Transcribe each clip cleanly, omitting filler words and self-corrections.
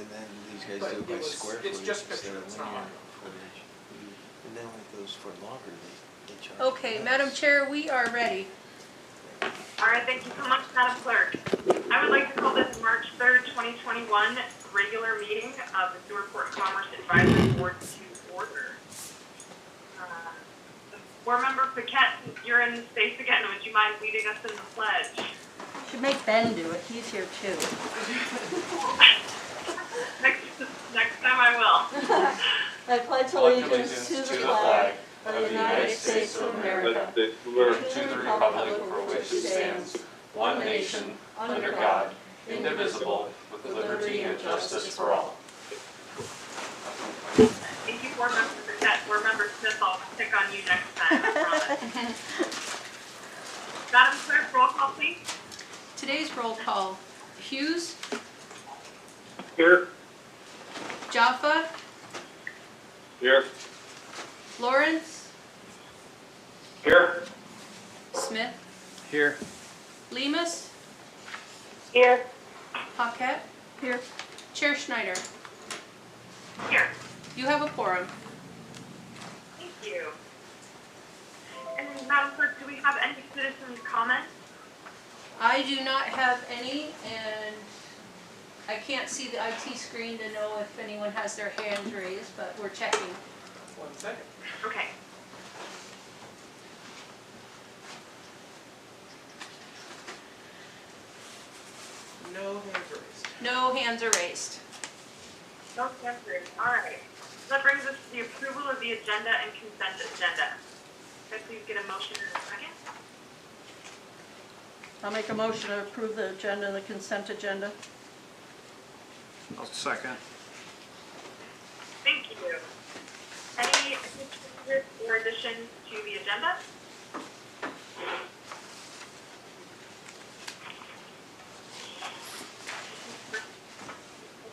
And then these guys But do it by square footage. it's just instead picture, of it's not linear audio. footage. And then when it goes for longer, they charge. Okay, less. Madam Chair, we are ready. All right, thank you so much, Madam Clerk. I would like to call this March 3rd, 2021 regular meeting of the Sewerport Commerce Advisory Board to order. Board Member Paquette, you're in the space again. Would you mind leading us in the pledge? Should make Ben do it, he's here too. Next time I will. I pledge allegiance to the flag of the United States of America, to the republic for which it stands, one nation, under God, indivisible, with liberty and justice for all. Thank you, Board Member Paquette. Board Member Smith, I'll pick on you next time, I promise. Madam Clerk, roll call, please. Today's roll call: Hughes, Here. Jaffa, Here. Lawrence, Here. Smith, Here. Lemus, Here. Paquette, here. Chair Schneider. Here. You have a quorum. Thank you. And Madam Clerk, do we have any citizens' comments? I do not have any, and I can't see the IT screen to know if anyone has their hands raised, but we're checking. 1 second. Okay. No hands raised. No hands are raised. No answers. All right. That brings us to the approval of the agenda and consent agenda. Could I please get a motion in a second? I'll make a motion to approve the agenda and the consent agenda. I'll second. Thank you. Any changes or additions to the agenda?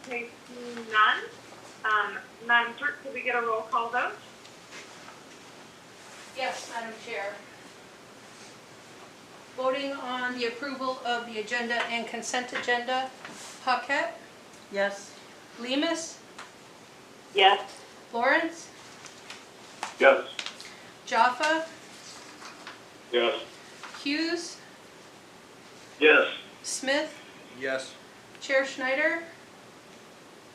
Okay, seeing none. Madam Clerk, could we get a roll call vote? Yes, Madam Chair. Voting on the approval of the agenda and consent agenda: Paquette, Yes. Lemus, Yes. Lawrence, Yes. Jaffa, Yes. Hughes, Yes. Smith, Yes. Chair Schneider.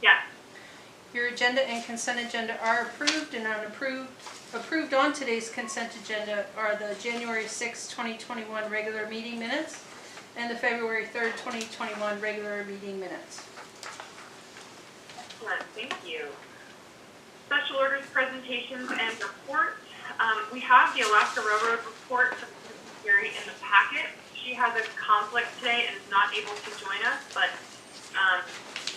Yes. Your agenda and consent agenda are approved, and approved on today's consent agenda are the January 6, 2021 regular meeting minutes and the February 3rd, 2021 regular meeting minutes. Excellent, thank you. Special orders, presentations, and reports. We have the Alaska Railroad report from Gary in the packet. She has a conflict today and is not able to join us, but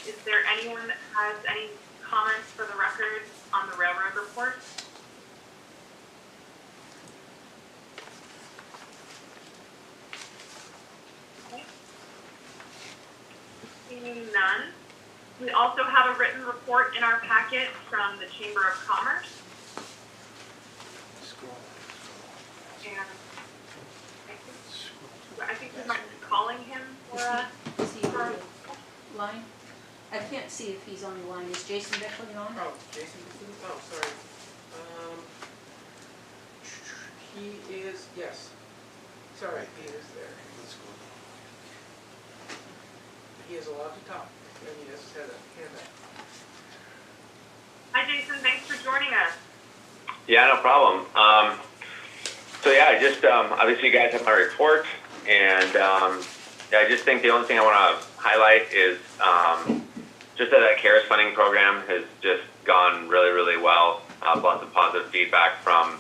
is there anyone that has any comments for the record on the railroad report? Okay. Seeing none. We also have a written report in our packet from the Chamber of Commerce. Scroll. And I think we might be calling him for a... Is he on the line? I can't see if he's on the line. Is Jason Beckley on? Oh, Jason, oh, sorry. He is, yes. Sorry, he is there. Let's go. He is allowed to talk, and he has had a hand up. Hi, Jason. Thanks for joining us. Yeah, no problem. So yeah, I just obviously you guys have my report, and yeah, I just think the only thing I want to highlight is just that CARES funding program has just gone really, really well. Lots of positive feedback from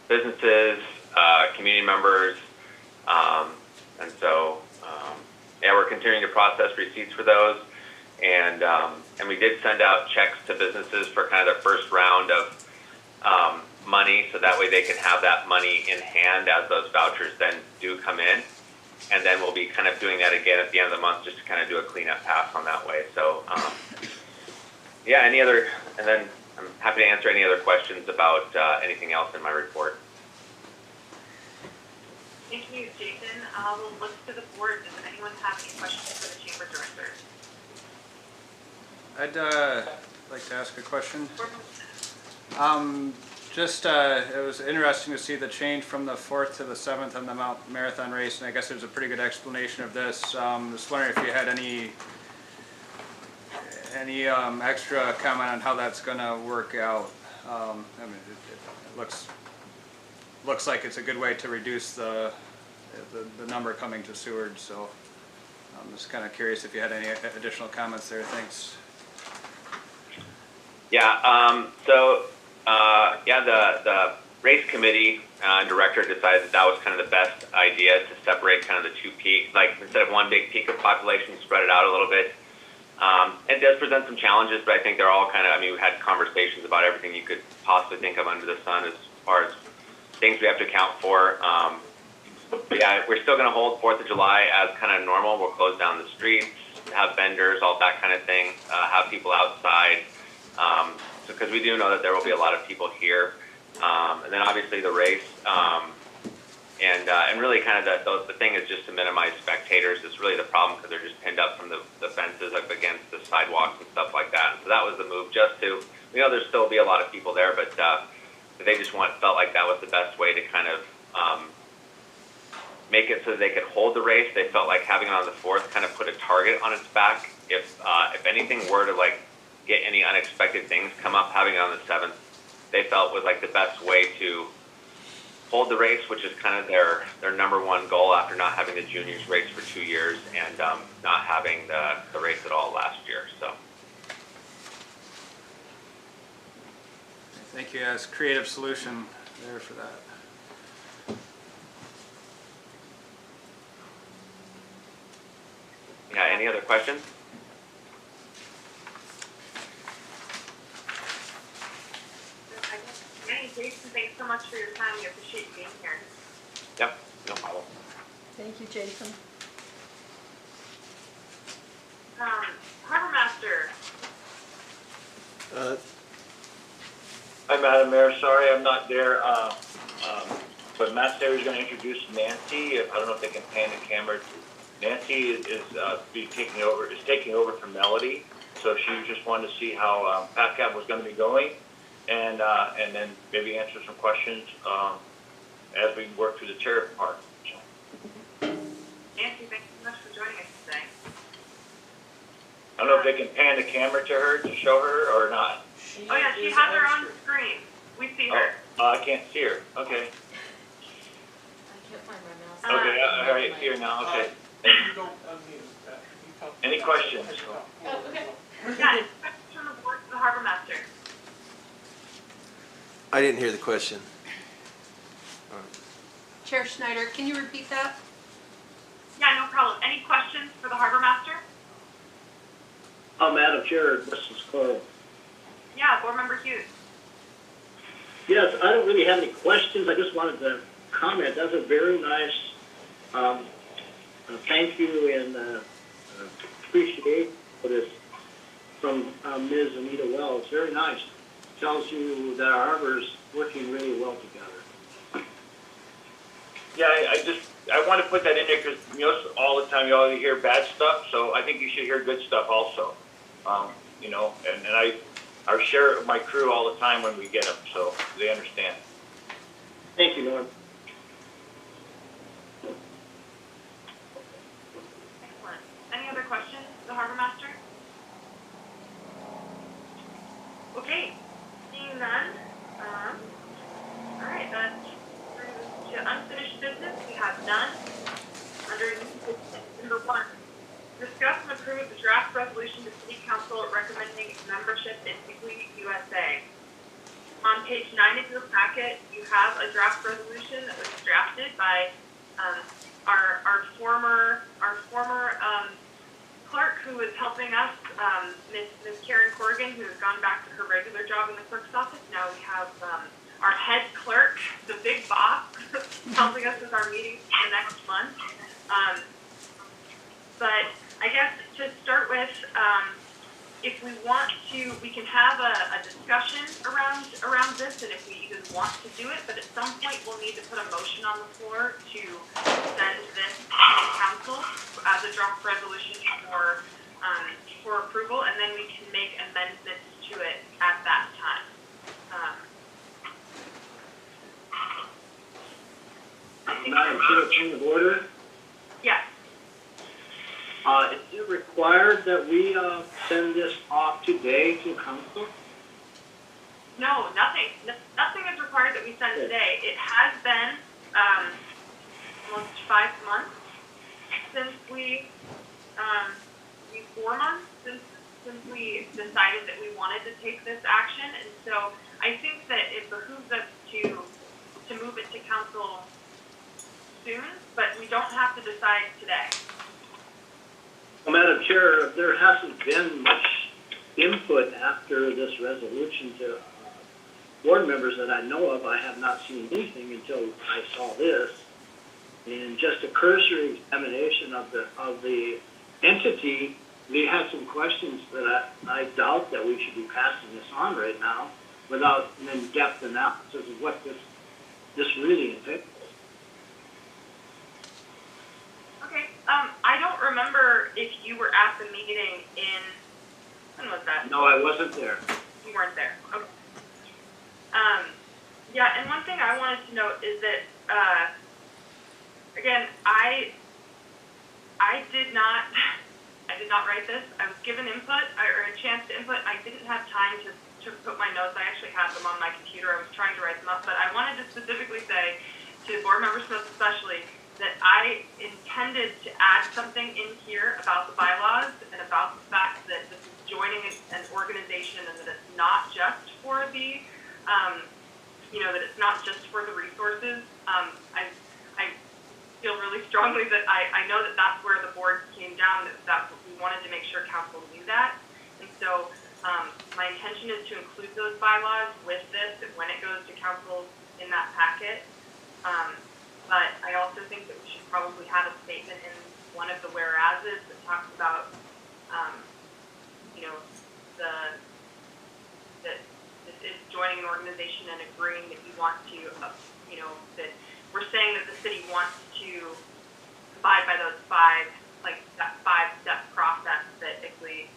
businesses, community members, and so yeah, we're continuing to process receipts for those, and we did send out checks to businesses for kind of the first round of money, so that way they can have that money in hand as those vouchers then do come in. And then we'll be kind of doing that again at the end of the month, just to kind of do a cleanup pass on that way. So, yeah, and then I'm happy to answer any other questions about anything else in my report. Thank you, Jason. We'll look to the board. Does anyone have any questions for the Chamber Director? I'd like to ask a question. It was interesting to see the change from the 4th to the 7th on the Mount Marathon race, and I guess there's a pretty good explanation of this. Just wondering if you had any extra comment on how that's going to work out. I mean, it looks like it's a good way to reduce the number coming to Seward, so I'm just kind of curious if you had any additional comments there. Thanks. Yeah, the race committee director decided that was kind of the best idea to separate kind of the two peaks, like instead of one big peak of population, spread it out a little bit. It does present some challenges, but I think they're all kind of, I mean, we've had conversations about everything you could possibly think of under the sun as far as things we have to account for. But yeah, we're still going to hold 4th of July as kind of normal. We'll close down the streets, have vendors, all that kind of thing, have people outside. Because we do know that there will be a lot of people here. And then obviously the race. And really kind of the thing is just to minimize spectators. It's really the problem because they're just pinned up from the fences up against the sidewalks and stuff like that. So that was the move, just to, there'll still be a lot of people there, but they just felt like that was the best way to kind of make it so that they could hold the race. They felt like having it on the 4th kind of put a target on its back. If anything were to get any unexpected things come up, having it on the 7th, they felt was the best way to hold the race, which is kind of their number one goal after not having the juniors race for 2 years and not having the race at all last year. So. Thank you. As creative solution there for that. Yeah. Any other questions? Jason, thanks so much for your time. We appreciate you being here. Yep, no problem. Thank you, Jason. Harbor Master. Hi, Madam Mayor. Sorry I'm not there. But Matt Terry's going to introduce Nancy. I don't know if they can pan the camera. Nancy is taking over from Melody. So she just wanted to see how PACAP was going to be going. And then maybe answer some questions as we work through the tariff part. Nancy, thank you so much for joining us today. I don't know if they can pan the camera to her to show her or not. She Oh yeah, she is has her on own screen. We see her. I can't see her. Okay. I can't find my mouse. Okay. All right. See her now. Okay. You don't unmute. You talk- Any questions? Oh, okay. Yeah, questions from the board to the Harbor Master. I didn't hear the question. Chair Schneider, can you repeat that? Yeah, no problem. Any questions for the Harbor Master? Madam Chair, this is Carl. Yeah, Board Member Hughes. Yes, I don't really have any questions. I just wanted to comment. That's a very nice thank you and appreciate for this from Ms. Anita Wells. Very nice. Tells you that our harbor is working really well together. Yeah, I want to put that in there because all the time you always hear bad stuff, so I think you should hear good stuff also. And I share my crew all the time when we get them, so they understand. Thank you, Norm. Excellent. Any other questions for the Harbor Master? Okay. Seeing none. All right, that's to unfinished business. We have none. Under number 1, discuss and approve the draft resolution to City Council recommending membership in Weekly USA. On page 9 of your packet, you have a draft resolution that was drafted by our former clerk who was helping us, Ms. Karen Corrigan, who has gone back to her regular job in the clerk's office. Now we have our head clerk, the big boss, helping us with our meetings for the next month. But I guess to start with, if we want to, we can have a discussion around this, and if we even want to do it, but at some point we'll need to put a motion on the floor to send this to the council as a draft resolution for for approval, and then we can make amendments to it at that time. Madam Chair, point of order. Yes. Is it required that we send this off today to council? No, nothing. Nothing is required that we send today. It has been almost 5 months since we, 4 months since we decided that we wanted to take this action, and so I think that it behooves us to move it to council soon, but we don't have to decide today. Well, Madam Chair, there hasn't been much input after this resolution to board members that I know of. I have not seen anything until I saw this. And just a cursory examination of the entity, we had some questions that I doubt that we should be passing this on right now without an in-depth analysis of what this really entails. Okay, I don't remember if you were at the meeting when was that? No, I wasn't there. You weren't there, okay. Yeah, and one thing I wanted to note is that, again, I did not write this. I was given input, or a chance to input. I didn't have time to put my notes. I actually had them on my computer. I was trying to write them up, but I wanted to specifically say to Board Member Smith especially that I intended to add something in here about the bylaws and about the fact that this is joining an organization and that it's not just for the, that it's not just for the resources. I feel really strongly that I know that that's where the board came down, that we wanted to make sure council knew that. And so my intention is to include those bylaws with this when it goes to council in that packet. But I also think that we should probably have a statement in one of the whereases that talks about, that this is joining an organization and agreeing that you want to, that we're saying that the city wants to abide by those that 5-step process that ICLEI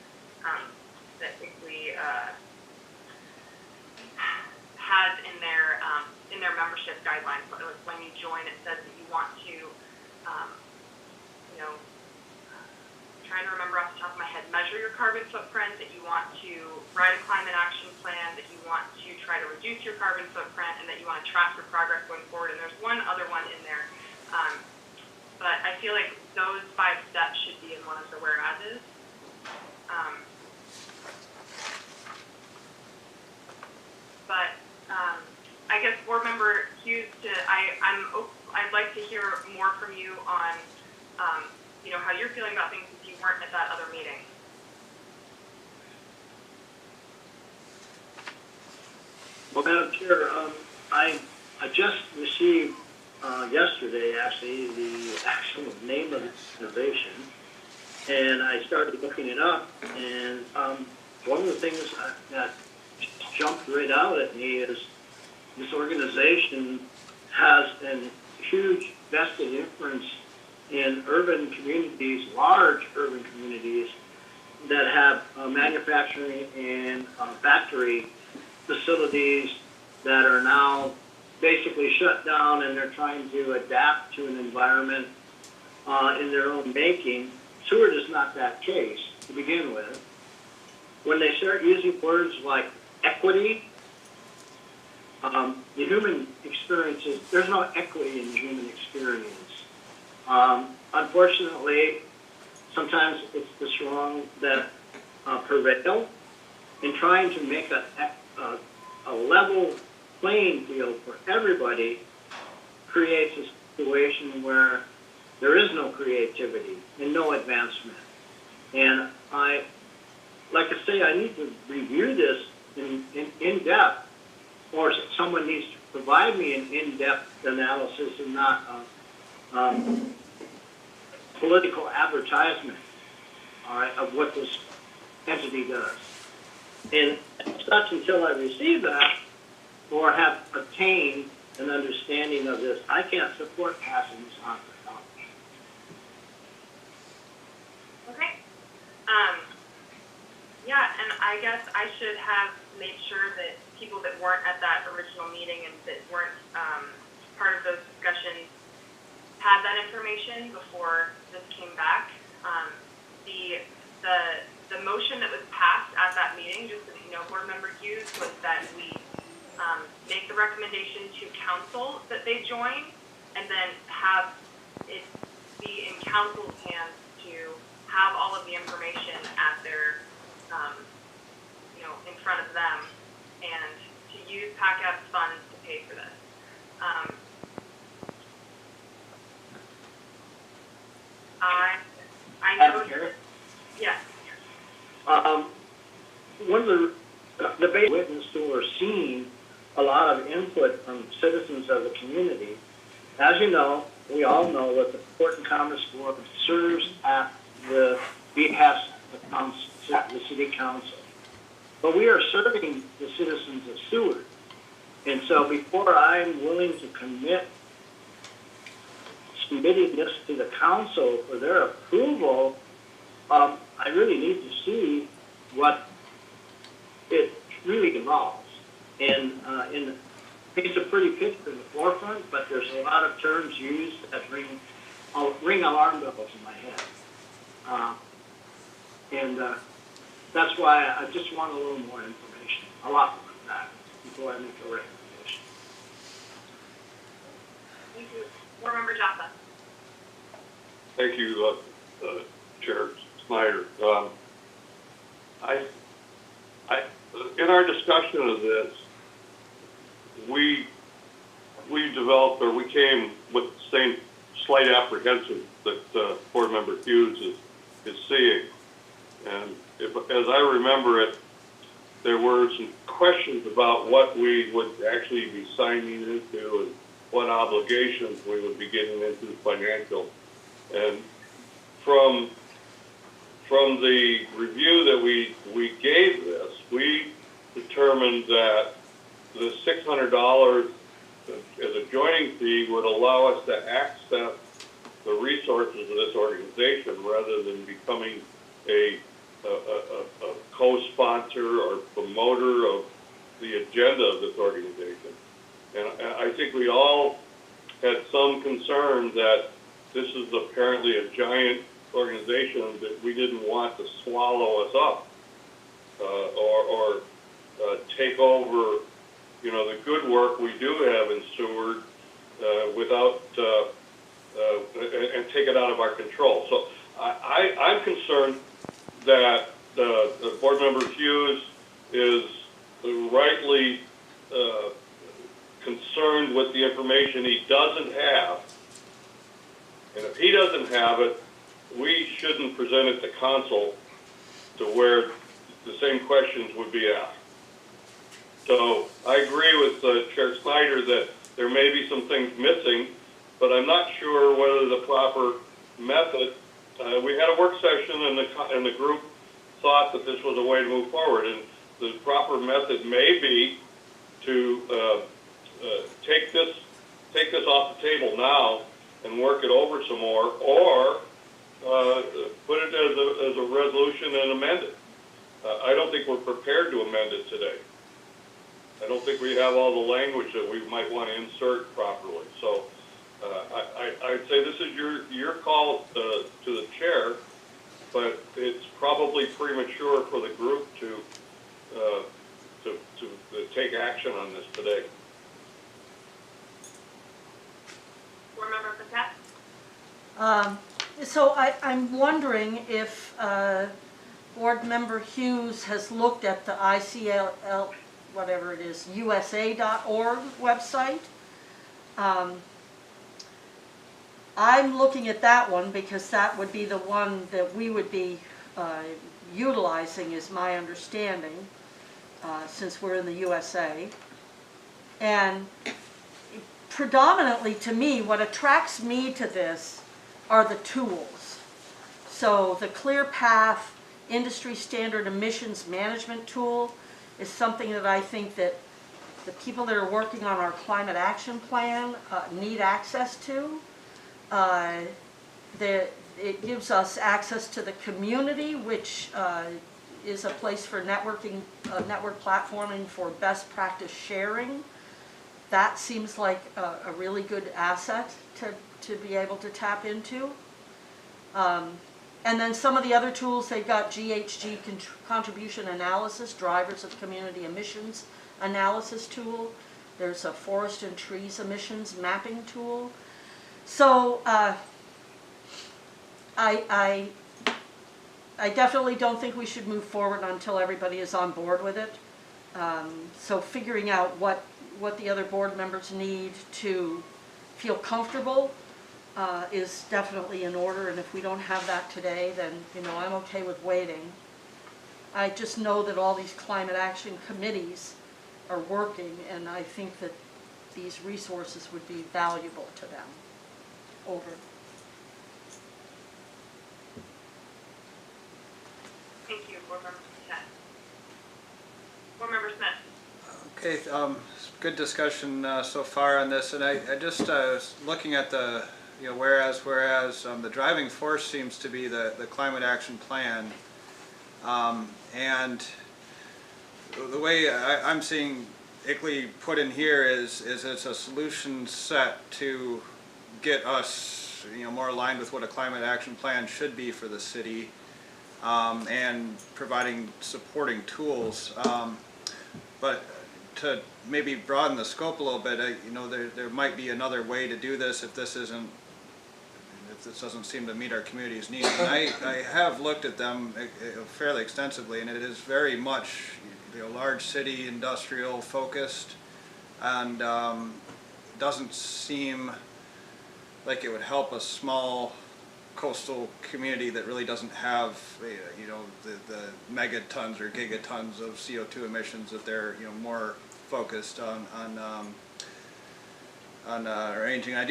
has in their membership guidelines. So when you join, it says that you want to, trying to remember off the top of my head, measure your carbon footprint, that you want to write a climate action plan, that you want to try to reduce your carbon footprint, and that you want to track your progress going forward. And there's one other one in there. But I feel like those 5 steps should be in one of the whereases. I guess Board Member Hughes, I'd like to hear more from you on, how you're feeling about things if you weren't at that other meeting. Well, Madam Chair, I just received yesterday, actually, the actual name of the organization, and I started looking it up, and one of the things that jumped right out at me is this organization has a huge vested interest in urban communities, large urban communities that have manufacturing and factory facilities that are now basically shut down, and they're trying to adapt to an environment in their own making. Seward is not that case to begin with. When they start using words like equity, the human experience there's no equity in the human experience. Unfortunately, sometimes it's the strong that prevail. In trying to make a level playing field for everybody creates a situation where there is no creativity and no advancement. And I need to review this in depth, or someone needs to provide me an in-depth analysis and not political advertisement, all right, of what this entity does. And such until I receive that or have obtained an understanding of this, I can't support passing this on for council. Okay. Yeah, and I guess I should have made sure that people that weren't at that original meeting and that weren't part of those discussions had that information before this came back. The motion that was passed at that meeting, just so that you know, Board Member Hughes, was that we make the recommendation to council that they join, and then have it be in council's hands to have all of the information at their, in front of them, and to use PACAP's funds to pay for this. I know. Madam Chair? Yes. One of the debates witnessed or seen a lot of input from citizens of the community. As you know, we all know that the Port and Commerce Board serves at the behest of the City Council. But we are serving the citizens of Seward. And so before I'm willing to commit submitting this to the council for their approval, I really need to see what it really involves. And paints a pretty picture in the forefront, but there's a lot of terms used that ring alarm bells in my head. That's why I just want a little more information, a lot more than that, before I make a recommendation. Thank you. Board Member Jaffa. Thank you, Chair Snyder. In our discussion of this, we developed, or we came with the same slight apprehension that Board Member Hughes is seeing. And as I remember it, there were some questions about what we would actually be signing into and what obligations we would be getting into financial. And from the review that we gave this, we determined that the $600 as a joining fee would allow us to access the resources of this organization rather than becoming a co-sponsor or promoter of the agenda of this organization. And I think we all had some concern that this is apparently a giant organization that we didn't want to swallow us up or take over, the good work we do have in Seward without and take it out of our control. So I'm concerned that the Board Member Hughes is rightly concerned with the information he doesn't have. And if he doesn't have it, we shouldn't present it to council to where the same questions would be asked. So I agree with Chair Snyder that there may be some things missing, but I'm not sure whether the proper method. We had a work session and the group thought that this was a way to move forward, and the proper method may be to take this off the table now and work it over some more, or put it as a resolution and amend it. I don't think we're prepared to amend it today. I don't think we have all the language that we might want to insert properly. So I'd say this is your call to the chair, but it's probably premature for the group to take action on this today. Board Member Patet? So I'm wondering if Board Member Hughes has looked at the ICL, whatever it is, USA.org website. I'm looking at that one because that would be the one that we would be utilizing, is my understanding, since we're in the USA. And predominantly to me, what attracts me to this are the tools. So the Clear Path Industry Standard Emissions Management Tool is something that I think that the people that are working on our climate action plan need access to. it gives us access to the community, which is a place for networking, network platforming for best practice sharing. That seems like a really good asset to be able to tap into. And then some of the other tools, they've got GHG contribution analysis, drivers of community emissions analysis tool. There's a forest and trees emissions mapping tool. So I definitely don't think we should move forward until everybody is on board with it. So figuring out what the other board members need to feel comfortable is definitely in order, and if we don't have that today, then, you know, I'm okay with waiting. I just know that all these climate action committees are working, and I think that these resources would be valuable to them. Over. Thank you, Board Member Smith. Board Member Smith. Okay, good discussion so far on this, and I just was looking at the, you know, whereas the driving force seems to be the climate action plan, and the way I'm seeing ICLEI put in here is it's a solution set to get us, you know, more aligned with what a climate action plan should be for the city, and providing supporting tools, but to maybe broaden the scope a little bit, you know, there might be another way to do this if this doesn't seem to meet our community's needs. And I have looked at them fairly extensively, and it is very much, you know, large city industrial focused, and doesn't seem like it would help a small coastal community that really doesn't have, you know, the megatons or gigatons of CO2 emissions, that they're, you know, more focused on arranging. I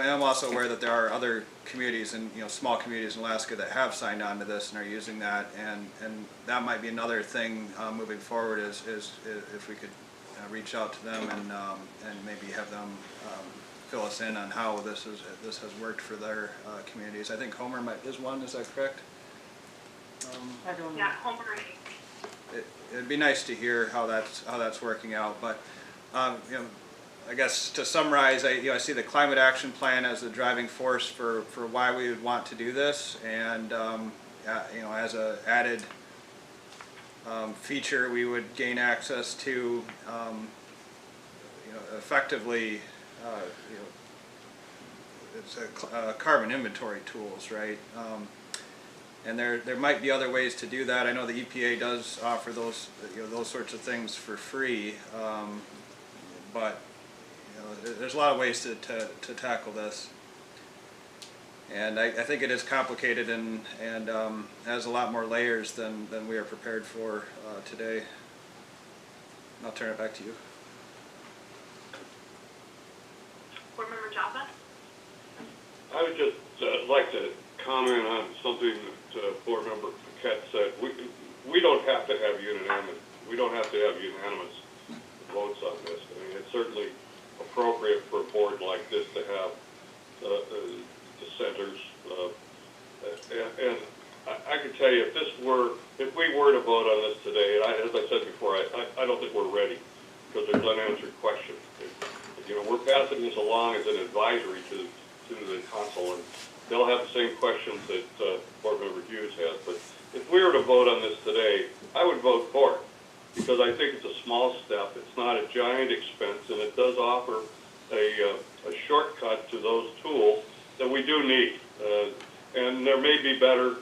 am also aware that there are other communities, and, you know, small communities in Alaska that have signed on to this and are using that, and that might be another thing moving forward is if we could reach out to them and maybe have them fill us in on how this has worked for their communities. I think Homer is one. Is that correct? I don't know. Yeah, Homer. It'd be nice to hear how that's working out. But you know, I guess to summarize, I see the climate action plan as the driving force for why we would want to do this, and you know, as a added feature, we would gain access to you know, effectively. You know, it's carbon inventory tools, right? And there might be other ways to do that. I know the EPA does offer those, you know, those sorts of things for free, but, you know, there's a lot of ways to tackle this. And I think it is complicated and has a lot more layers than we are prepared for today. And I'll turn it back to you. Board Member Joppa? I would just like to comment on something that Board Member Paquette said. We don't have to have unanimous. We don't have to have unanimous votes on this. I mean, it's certainly appropriate for a board like this to have dissenters. And I can tell you, if we were to vote on this today, and as I said before, I don't think we're ready because there's unanswered questions. You know, we're passing this along as an advisory to the council, and they'll have the same questions that Board Member Hughes has. But if we were to vote on this today, I would vote for it because I think it's a small step. It's not a giant expense, and it does offer a shortcut to those tools that we do need. And there may be better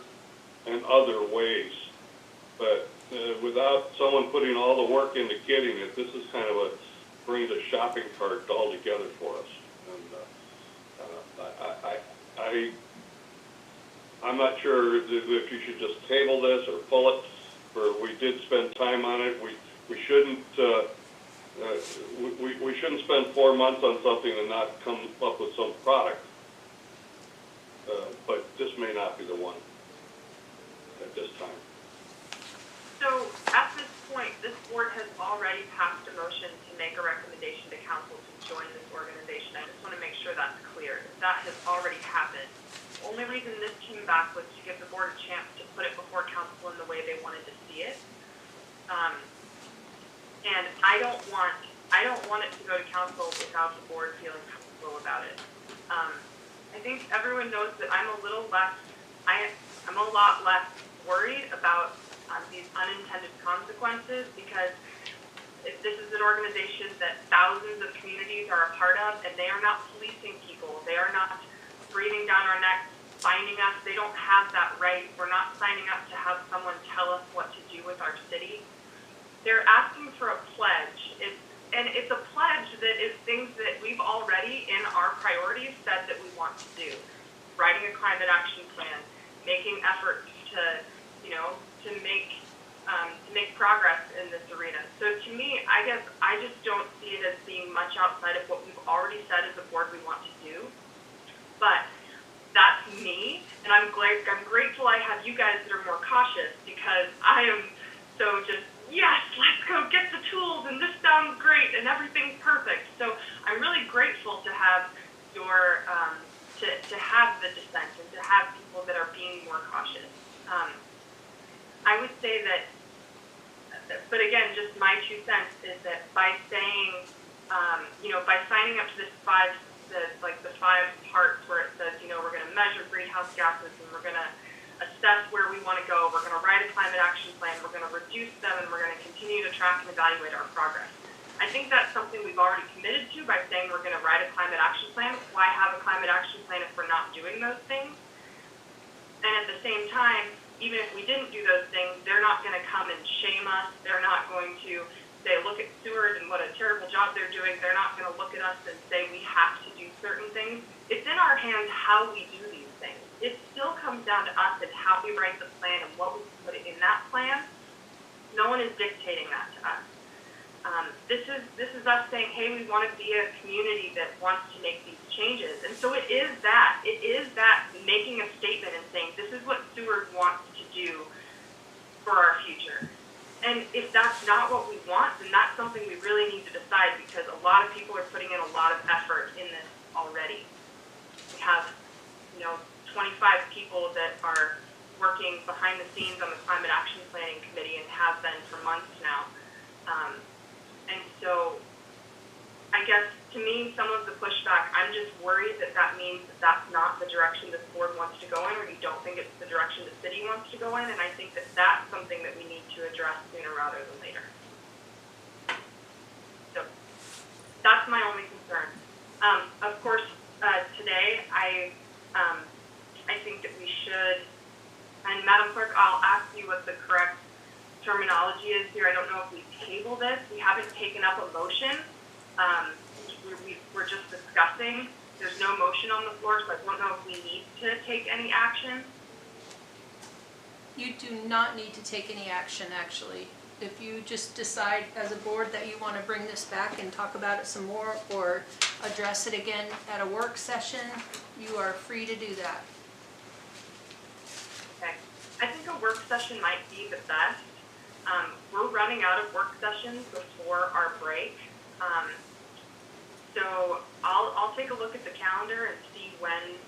and other ways, but without someone putting all the work into getting it, this is kind of brings a shopping cart all together for us. And I'm not sure if you should just table this or pull it. We did spend time on it. We shouldn't we shouldn't spend 4 months on something and not come up with some product. But this may not be the one at this time. So at this point, this board has already passed a motion to make a recommendation to council to join this organization. I just want to make sure that's clear. That has already happened. The only reason this came pushback was to give the board a chance to put it before council in the way they wanted to see it. And I don't want it to go to council without the board feeling comfortable about it. I think everyone knows that I'm a lot less worried about these unintended consequences, because this is an organization that thousands of communities are a part of, and they are not policing people. They are not breathing down our necks, finding us. They don't have that right. We're not signing up to have someone tell us what to do with our city. They're asking for a pledge. It's a pledge that is things that we've already, in our priorities, said that we want to do. Writing a climate action plan, making efforts to make progress in this arena. So to me, I guess I just don't see it as being much outside of what we've already said as a board we want to do. But that's me, and I'm grateful I have you guys that are more cautious, because I am so just, yes, let's go get the tools, and this sounds great, and everything's perfect. So I'm really grateful to have your, to have the dissent, and to have people that are being more cautious. I would say that, but again, just my 2 cents is that by saying, by signing up to this the 5 parts where it says, we're going to measure greenhouse gases, and we're going to assess where we want to go, we're going to write a climate action plan, we're going to reduce them, and we're going to continue to track and evaluate our progress. I think that's something we've already committed to by saying we're going to write a climate action plan. Why have a climate action plan if we're not doing those things? And at the same time, even if we didn't do those things, they're not going to come and shame us. They're not going to say, look at Seward and what a terrible job they're doing. They're not going to look at us and say we have to do certain things. It's in our hands how we do these things. It still comes down to us and how we write the plan and what we put in that plan. No one is dictating that to us. This is us saying, hey, we want to be a community that wants to make these changes. And so it is that making a statement and saying, this is what Seward wants to do for our future. And if that's not what we want, then that's something we really need to decide, because a lot of people are putting in a lot of effort in this already. We have, 25 people that are working behind the scenes on the Climate Action Planning Committee and have been for months now. And so I guess to me, some of the pushback, I'm just worried that that means that that's not the direction this board wants to go in, or you don't think it's the direction the city wants to go in, and I think that that's something that we need to address sooner rather than later. So that's my only concern. Of course, today I think that we should, and Madam Clerk, I'll ask you what the correct terminology is here. I don't know if we table this. We haven't taken up a motion. We're just discussing. There's no motion on the floor, so I don't know if we need to take any action. You do not need to take any action, actually. If you just decide as a board that you want to bring this back and talk about it some more, or address it again at a work session, you are free to do that. Okay. I think a work session might be the best. We're running out of work sessions before our break. So I'll take a look at the calendar and see when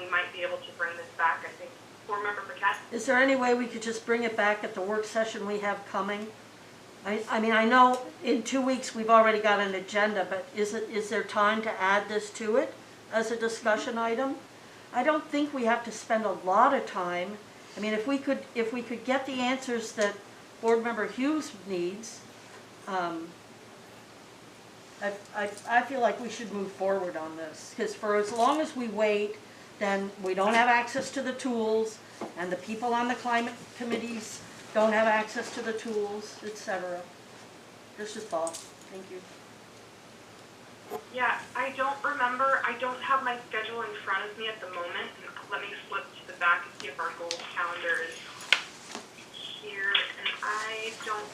we might be able to bring this back. I think Board Member Paquette. Is there any way we could just bring it back at the work session we have coming? I mean, I know in 2 weeks we've already got an agenda, but is there time to add this to it as a discussion item? I don't think we have to spend a lot of time. I mean, if we could get the answers that Board Member Hughes needs, I feel like we should move forward on this, because for as long as we wait, then we don't have access to the tools, and the people on the climate committees don't have access to the tools, etc. Just a thought. Thank you. Yeah, I don't have my schedule in front of me at the moment. Let me flip to the back and see if our goal calendar is here, and I don't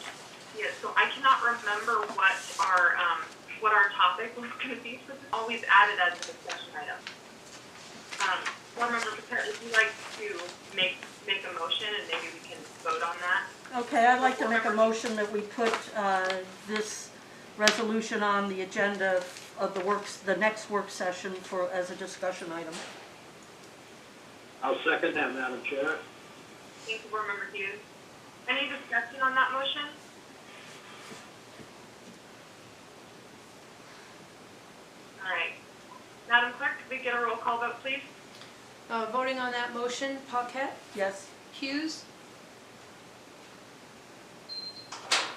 see it. So I cannot remember what our topic was going to be, so it's always added as a discussion item. Board Member Paquette, would you like to make a motion, and maybe we can vote on that? Okay, I'd like to make a motion that we put this resolution on the agenda of the next work session as a discussion item. I'll second that, Madam Chair. Thank you, Board Member Hughes. Any discussion on that motion? All right. Madam Clerk, could we get a roll call vote, please? Voting on that motion, Paquette, Yes? Hughes,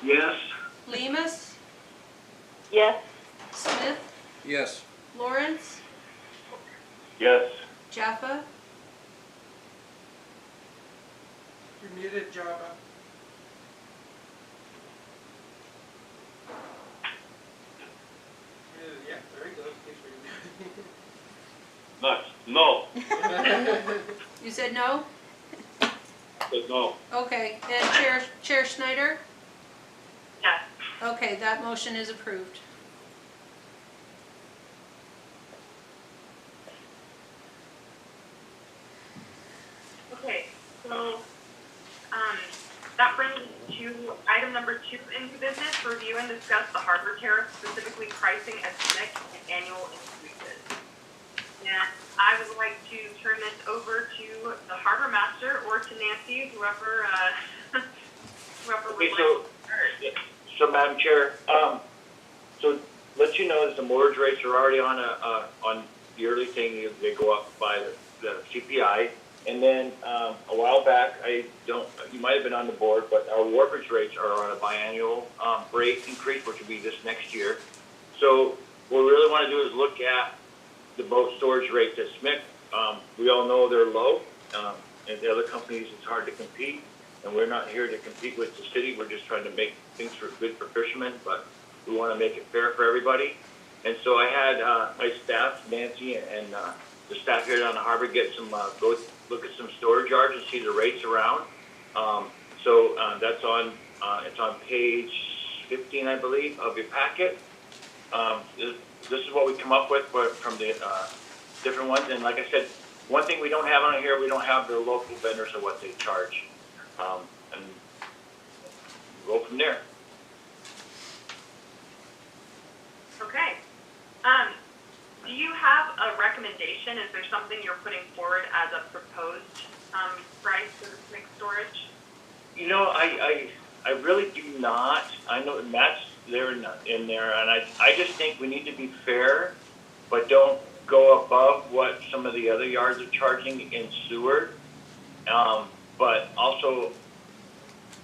Yes. Lemus, Yes. Smith, Yes. Lawrence, Yes. Jaffa, You're muted, Java. Yeah, there he goes. Nice. No, you said no? but no. Okay, and Chair Schneider? Yes. Okay, that motion is approved. Okay, so, that brings us to item number 2 in new business, review and discuss the harbor tariff, specifically pricing and SNCC and annual increases. And I would like to turn this over to the harbor master or to Nancy, whoever, whoever would Okay, like so- to start. So, Madam Chair, so let you know that the mortgage rates are already on on the early thing. They go up by the CPI. And then a while back, you might have been on the board, but our wharfage rates are on a biannual rate increase, which will be this next year. So what we really want to do is look at the boat storage rates at SMIC. We all know they're low, and the other companies, it's hard to compete. And we're not here to compete with the city. We're just trying to make things good for fishermen, but we want to make it fair for everybody. And so I had my staff, Nancy, and the staff here down the harbor get some go look at some storage yards and see the rates around. So that's on it's on page 15, I believe, of your packet. This is what we come up with from the different ones. And like I said, one thing we don't have on here, we don't have the local vendors or what they charge. And we'll go from there. Okay. Do you have a recommendation? Is there something you're putting forward as a proposed price for the SNCC storage? You know, I really do not. I know Matt's there in there, and I just think we need to be fair, but don't go above what some of the other yards are charging in Seward. But also,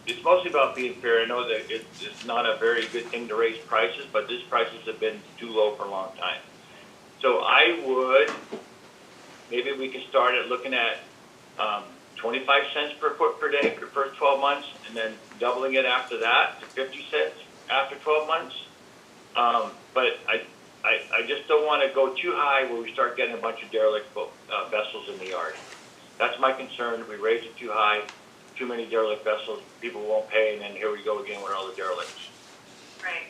it's mostly about being fair. I know that it's not a very good thing to raise prices, but these prices have been too low for a long time. So I would, maybe we can start at looking at 25 cents per foot per day for the first 12 months, and then doubling it after that to 50 cents after 12 months. But I just don't want to go too high where we start getting a bunch of derelict vessels in the yard. That's my concern. If we raise it too high, too many derelict vessels, people won't pay, and then here we go again with all the derelicts. Right.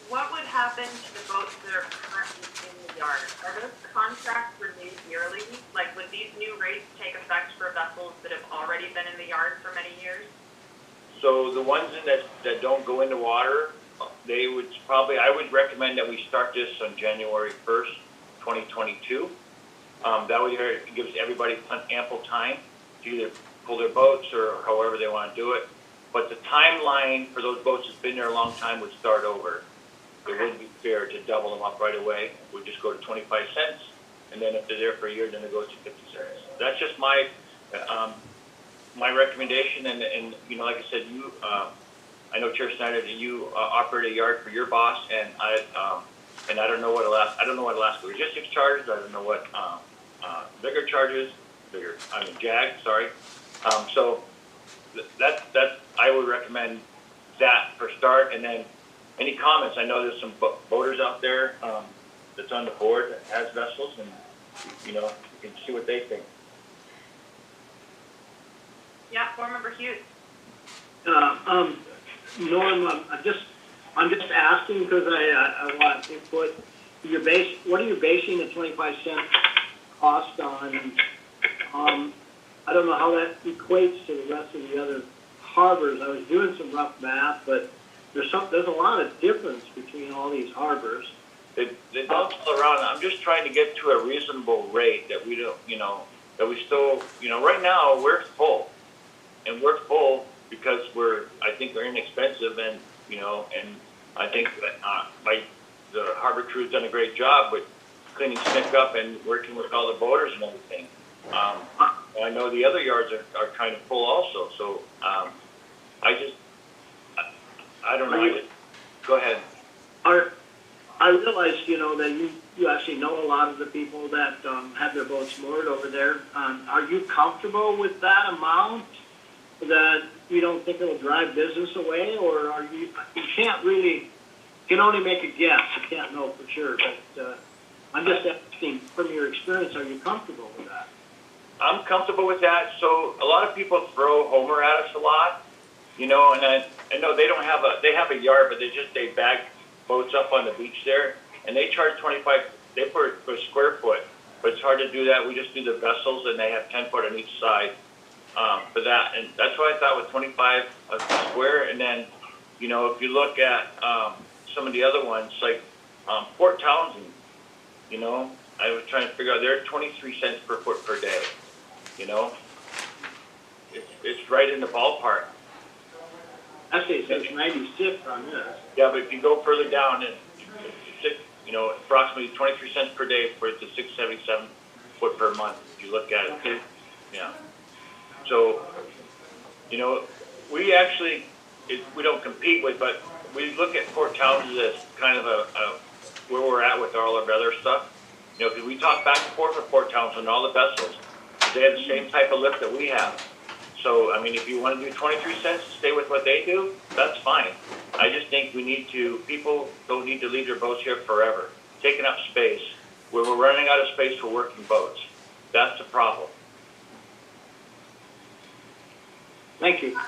What would happen to the boats that are currently in the yard? Are those contracts renewed yearly? Like, would these new rates take effect for vessels that have already been in the yard for many years? So the ones that don't go into water, they would probably, I would recommend that we start this on January 1st, 2022. That way it gives everybody ample time to either pull their boats or however they want to do it. But the timeline for those boats that's been there a long time would start over. It wouldn't be fair to double them up right away. We'd just go to 25 cents, and then if they're there for a year, then it goes to 50 cents. That's just my recommendation. And you know, like I said, I know Chair Snyder that you operate a yard for your boss, and I don't know what Alaska Logistics charges. I don't know what Bigger charges. JAG. Sorry. So that I would recommend that for start, and then any comments. I know there's some boaters out there that's on the board that has vessels, and you know, you can see what they think. Yeah, Board Member Hughes. Norm, I'm just asking because I want input. What are you basing the 25-cent cost on? I don't know how that equates to the rest of the other harbors. I was doing some rough math, but there's a lot of difference between all these harbors. They bounce all around. I'm just trying to get to a reasonable rate that we don't, you know, that we still, you know, right now, we're full. And we're full because I think we're inexpensive and, you know, and I think that, the harbor crew's done a great job with cleaning Snick up and working with all the boaters and everything. I know the other yards are kind of full also, so, I don't know, go ahead. I realize, you know, that you actually know a lot of the people that have their boats moored over there. Are you comfortable with that amount, that you don't think it'll drive business away, or are you can't really, you can only make a guess, you can't know for sure, but I'm just asking, from your experience, are you comfortable with that? I'm comfortable with that. So a lot of people throw Homer at us a lot, you know, and I know they have a yard, but they bag boats up on the beach there, and they charge 25, they per square foot, but it's hard to do that. We just do the vessels, and they have 10 foot on each side for that, and that's why I thought with 25 a square. And then, you know, if you look at some of the other ones, like Port Townsend, you know, I was trying to figure out, they're 23 cents per foot per day, you know. It's right in the ballpark. Actually, it says 96 on this. Yeah, but if you go further down, it's, you know, approximately 23 cents per day for the 677 foot per month, if you look at it. Okay. Yeah. So, you know, we actually, we don't compete with, but we look at Port Townsend as kind of where we're at with all our other stuff. You know, because we talk back and forth with Port Townsend and all the vessels. They have the same type of lift that we have. So, I mean, if you want to do 23 cents to stay with what they do, that's fine. I just think people don't need to leave their boats here forever, taking up space, where we're running out of space for working boats. That's the problem. Thank you.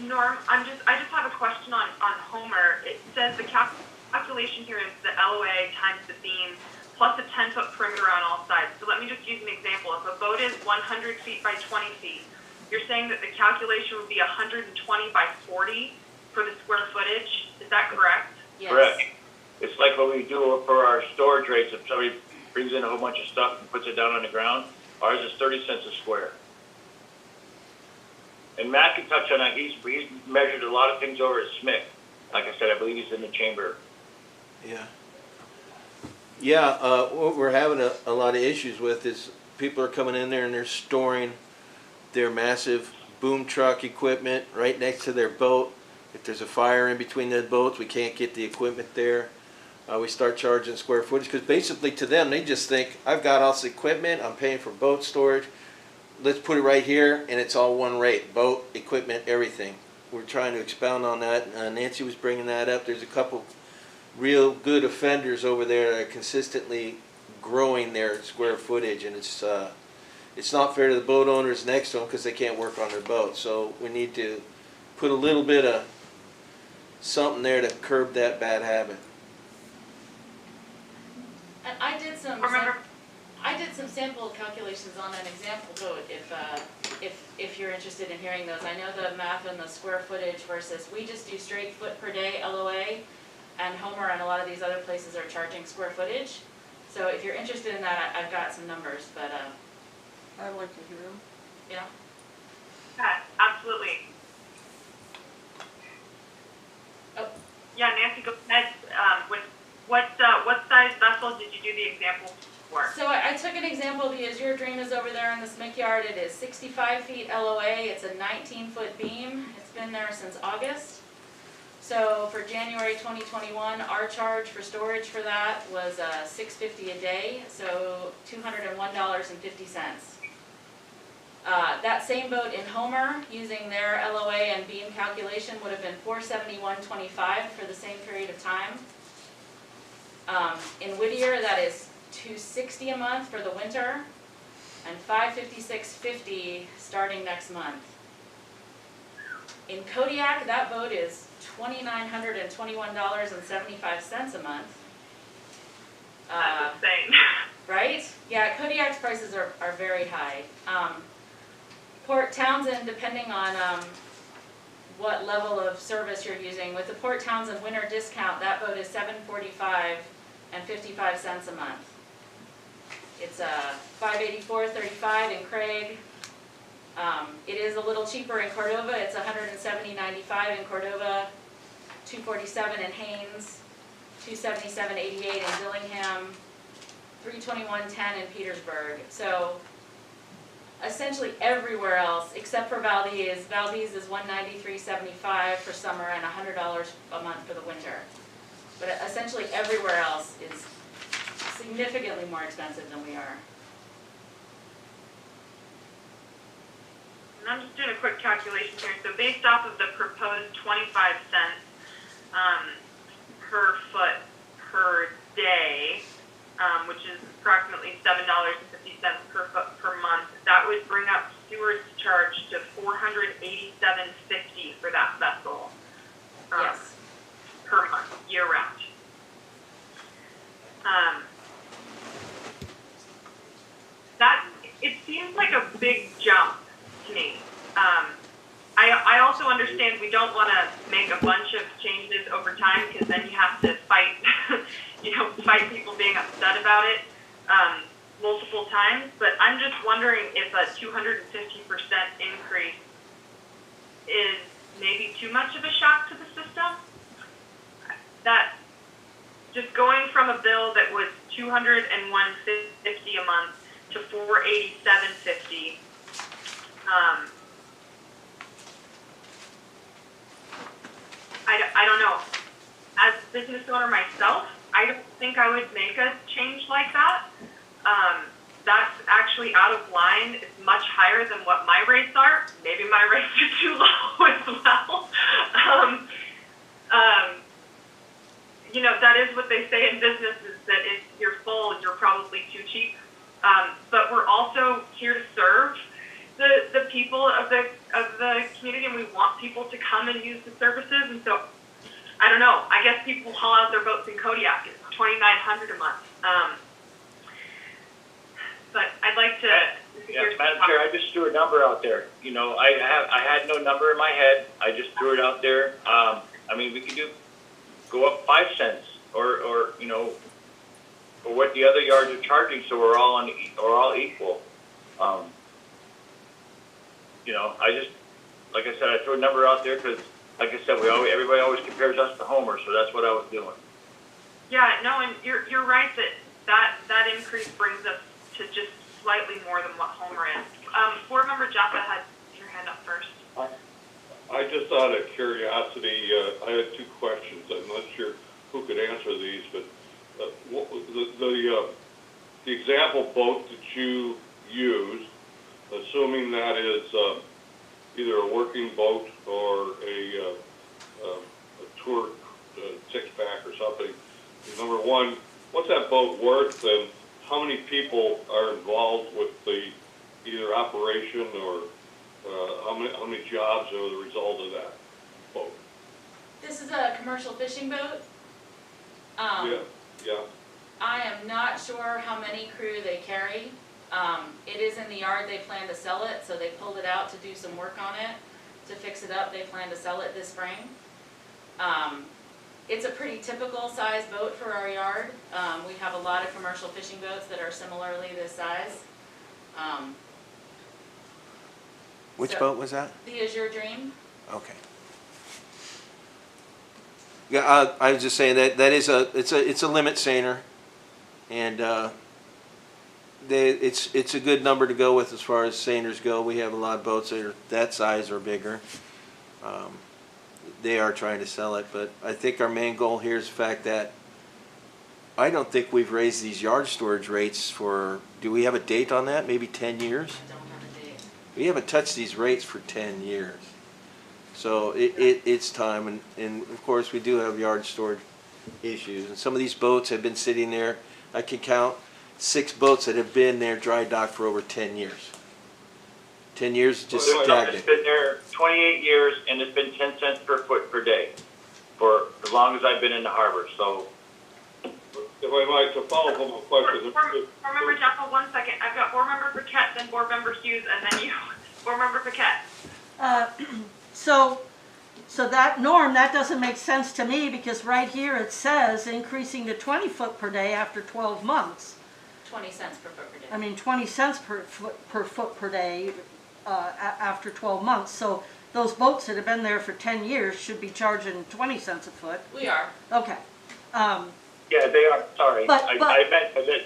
Norm, I just have a question on Homer. It says the calculation here is the LOA times the beam plus a 10-foot perimeter on all sides. So let me just use an example. If a boat is 100 feet by 20 feet, you're saying that the calculation would be 120 by 40 for the square footage. Is that correct? Yes. Correct. It's like what we do for our storage rates. If somebody brings in a whole bunch of stuff and puts it down on the ground, ours is 30 cents a square. And Matt can touch on that. He's measured a lot of things over at SMIC. Like I said, I believe he's in the chamber. Yeah. Yeah, what we're having a lot of issues with is people are coming in there and they're storing their massive boom truck equipment right next to their boat. If there's a fire in between the boats, we can't get the equipment there. We start charging square footage because basically to them, they just think, I've got all this equipment, I'm paying for boat storage. Let's put it right here and it's all one rate, boat, equipment, everything. We're trying to expound on that. Nancy was bringing that up. There's a couple real good offenders over there that are consistently growing their square footage, and it's not fair to the boat owners next to them because they can't work on their boat. So we need to put a little bit of something there to curb that bad habit. And I did some sample calculations on an example boat, if you're interested in hearing those. I know the math and the square footage versus, we just do straight foot per day LOA, and Homer and a lot of these other places are charging square footage. So if you're interested in that, I've got some numbers, but I'd like to hear them. yeah. Yeah, absolutely. Oh. Yeah, Nancy, go ahead. With what size vessel did you do the example for? So I took an example because your dream is over there in the SMIC yard. It is 65 feet LOA. It's a 19-foot beam. It's been there since August. So for January 2021, our charge for storage for that was $6.50 a day, so $201.50. That same boat in Homer, using their LOA and beam calculation, would have been $471.25 for the same period of time. In Whittier, that is $260 a month for the winter, and $556.50 starting next month. In Kodiak, that boat is $2,921.75 a month. That's insane. Right? Yeah, Kodiak's prices are very high. Port Townsend, depending on what level of service you're using, with the Port Townsend winter discount, that boat is $745.55 a month. It's $584.35 in Craig. It is a little cheaper in Cordova. It's $170.95 in Cordova, $247 in Haynes, $277.88 in Dillingham, $321.10 in Petersburg. So essentially everywhere else, except for Valdez. Valdez is $193.75 for summer and $100 a month for the winter. But essentially everywhere else is significantly more expensive than we are. And I'm just doing a quick calculation here. So based off of the proposed 25 cents per foot per day, which is approximately $7.50 per foot per month, that would bring up Seward's charge to $487.50 for that vessel. Yes. Per month, year round. That, it seems like a big jump to me. I also understand we don't want to make a bunch of changes over time because then you have to fight, fight people being upset about it multiple times. But I'm just wondering if a 250% increase is maybe too much of a shock to the system. That just going from a bill that was $201.50 a month to $487.50. I don't know. As a business owner myself, I don't think I would make a change like that. That's actually out of line. It's much higher than what my rates are. Maybe my rates are too low as well. That is what they say in business, is that if you're full, you're probably too cheap. But we're also here to serve the people of the community, and we want people to come and use the services. And so, I don't know. I guess people haul out their boats in Kodiak. It's $2,900 a month. But I'd like to. Yes, Madam Chair, I just threw a number out there. I had no number in my head. I just threw it out there. We could go up 5 cents, or what the other yards are charging, so we're all equal. I just, like I said, I threw a number out there because, like I said, everybody always compares us to Homer, so that's what I was doing. Yeah, no, and you're right that increase brings us to just slightly more than what Homer is. Board Member Jaffa had your hand up first. I just out of curiosity, I had 2 questions. I'm not sure who could answer these, but the example boat that you use, assuming that is either a working boat or a tour 6-pack or something. Number one, what's that boat worth, and how many people are involved with the either operation or how many jobs are the result of that boat? This is a commercial fishing boat. Yeah. I am not sure how many crew they carry. It is in the yard. They plan to sell it, so they pulled it out to do some work on it, to fix it up. They plan to sell it this spring. It's a pretty typical size boat for our yard. We have a lot of commercial fishing boats that are similarly this size. Which boat was that? The Azure Dream. Okay. Yeah, I was just saying that is it's a limit seiner, and it's a good number to go with as far as seiners go. We have a lot of boats that are that size or bigger. They are trying to sell it, but I think our main goal here is the fact that I don't think we've raised these yard storage rates for. Do we have a date on that? Maybe 10 years. I don't have a date. We haven't touched these rates for 10 years. So it's time, and of course we do have yard storage issues. And some of these boats have been sitting there. I can count 6 boats that have been there dry docked for over 10 years. 10 years just stagnant. It's been there 28 years, and it's been 10 cents per foot per day for as long as I've been in the harbor. So, if I might, to follow up on a question. Board Member Jaffa, 1 second. I've got Board Member Paquette, then Board Member Hughes, and then you. Board Member Paquette. So that, Norm, that doesn't make sense to me, because right here it says increasing to 20 foot per day after 12 months. 20 cents per foot per day. I mean, 20 cents per foot per day after 12 months. So those boats that have been there for 10 years should be charging 20 cents a foot. We are. Okay. Yeah, they are, sorry. But- I meant that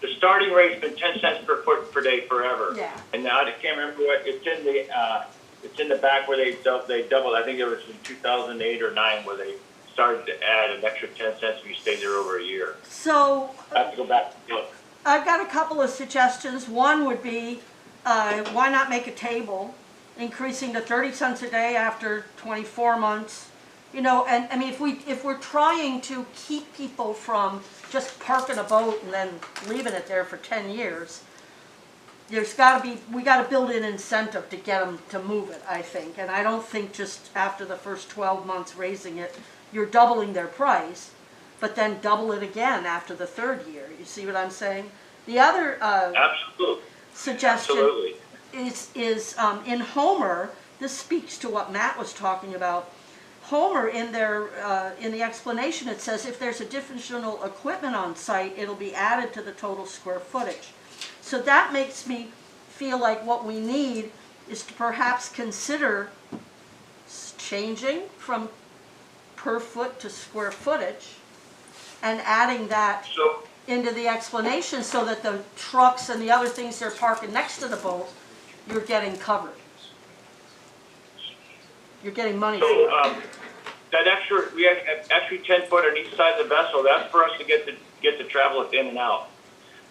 the starting rate's been 10 cents per foot per day forever. Yeah. And now I can't remember what, it's in the back where they doubled, I think it was in 2008 or 9 where they started to add an extra 10 cents if you stayed there over a year. So I have to go back and look. I've got a couple of suggestions. One would be, why not make a table, increasing to 30 cents a day after 24 months? You know, and I mean, if we're trying to keep people from just parking a boat and then leaving it there for 10 years, we got to build an incentive to get them to move it, I think. And I don't think just after the first 12 months raising it, you're doubling their price, but then double it again after the third year. You see what I'm saying? The other Absolutely. suggestion Absolutely. is in Homer. This speaks to what Matt was talking about. Homer, in the explanation, it says if there's additional equipment on site, it'll be added to the total square footage. So that makes me feel like what we need is to perhaps consider changing from per foot to square footage and adding that So, into the explanation so that the trucks and the other things they're parking next to the boat, you're getting covered. You're getting money for it. so that extra, we have extra 10 foot on each side of the vessel, that's for us to get the travelers in and out.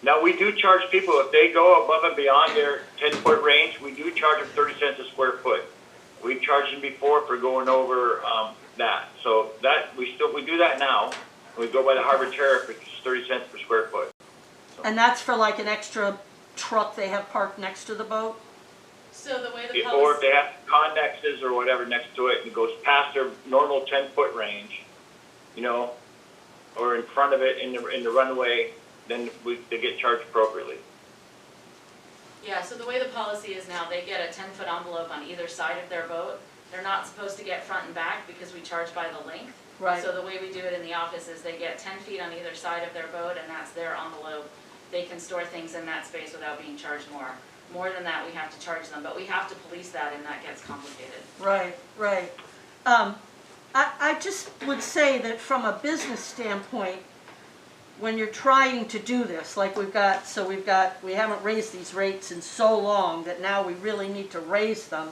Now, we do charge people, if they go above and beyond their 10-foot range, we do charge them 30 cents a square foot. We charged them before for going over that. So that, we do that now. We go by the harbor tariff, which is 30 cents per square foot. And that's for like an extra truck they have parked next to the boat? So the way the Or if policy, they have connexes or whatever next to it and it goes past their normal 10-foot range, you know, or in front of it in the runway, then they get charged appropriately. yeah, so the way the policy is now, they get a 10-foot envelope on either side of their boat. They're not supposed to get front and back because we charge by the length. Right. So the way we do it in the office is they get 10 feet on either side of their boat, and that's their envelope. They can store things in that space without being charged more. More than that, we have to charge them, but we have to police that, and that gets complicated. Right, right. I just would say that from a business standpoint, when you're trying to do this, like we haven't raised these rates in so long that now we really need to raise them,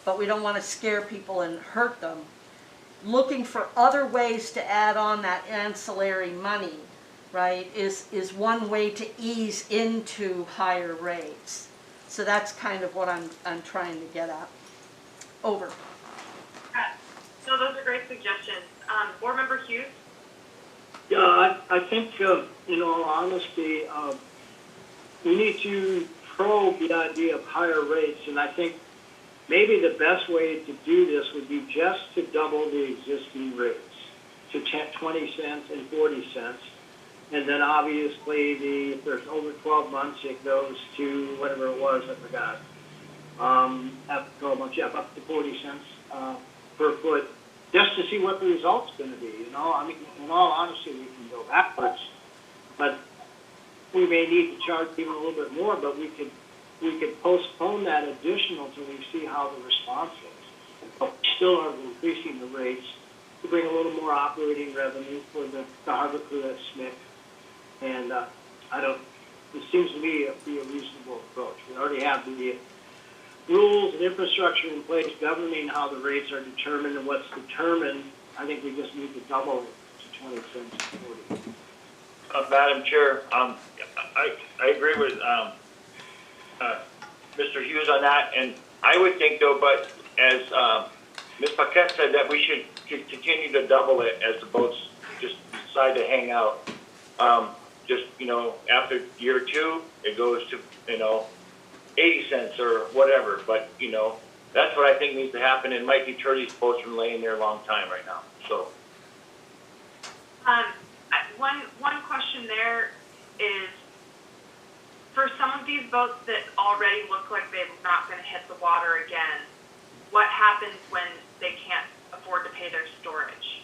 but we don't want to scare people and hurt them. Looking for other ways to add on that ancillary money, right, is one way to ease into higher rates. So that's kind of what I'm trying to get at. Over. So those are great suggestions. Board Member Hughes? Yeah, I think, in all honesty, we need to probe the idea of higher rates, and I think maybe the best way to do this would be just to double the existing rates to 20 cents and 40 cents. And then obviously, if there's over 12 months, it goes to whatever it was, I forgot. After 12 months, yeah, up to 40 cents per foot, just to see what the result's going to be. You know, I mean, in all honesty, we can go backwards, but we may need to charge even a little bit more. But we could postpone that additional till we see how the response is. But we still are increasing the rates to bring a little more operating revenue for the harbor crew at Smith. And it seems to me to be a reasonable approach. We already have the rules and infrastructure in place governing how the rates are determined, and what's determined, I think we just need to double it to 20 cents and 40. Madam Chair, I agree with Mr. Hughes on that, and I would think though, but as Ms. Paquette said, that we should continue to double it as the boats just decide to hang out. Just, you know, after year 2, it goes to, you know, 80 cents or whatever, but, you know, that's what I think needs to happen. It might deter these boats from laying there a long time right now, so. One question there is, for some of these boats that already look like they're not going to hit the water again, what happens when they can't afford to pay their storage?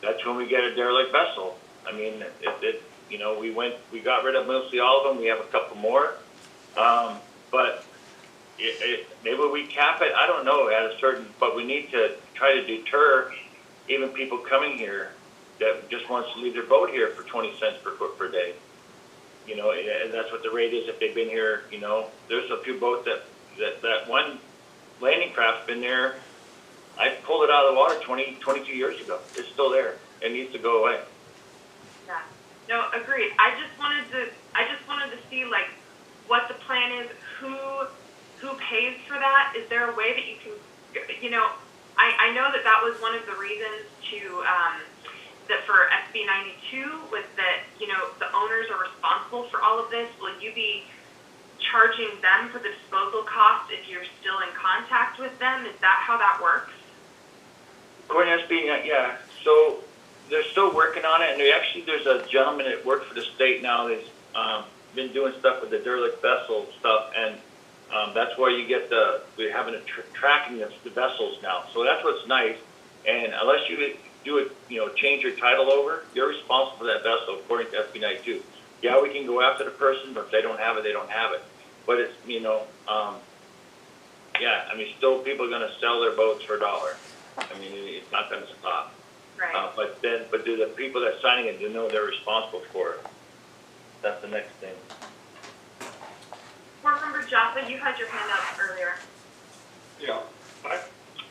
That's when we get a derelict vessel. I mean, You know, we got rid of mostly all of them. We have a couple more. But maybe we cap it, I don't know, at a certain, but we need to try to deter even people coming here that just wants to leave their boat here for 20 cents per foot per day. You know, and that's what the rate is if they've been here, you know. There's a few boats that one landing craft's been there. I pulled it out of the water 22 years ago. It's still there. It needs to go away. Yeah. No, agreed. I just wanted to see like what the plan is, who pays for that. Is there a way that you can, you know, I know that was one of the reasons to that for SB 92 was that, you know, the owners are responsible for all of this. Will you be charging them for the disposal cost if you're still in contact with them? Is that how that works? According to SB, yeah. So they're still working on it, and there's a gentleman that works for the state now that's been doing stuff with the derelict vessel stuff, and that's where you get we're having tracking the vessels now. So that's what's nice. And unless you do it, you know, change your title over, you're responsible for that vessel according to SB 92. Yeah, we can go after the person, but if they don't have it, they don't have it. But it's, you know, yeah, I mean, still people are going to sell their boats for $1. I mean, it's not going to stop. Right. But do the people that are signing it, do know they're responsible for it? That's the next thing. Board Member Jaffa, you had your hand up earlier. Yeah,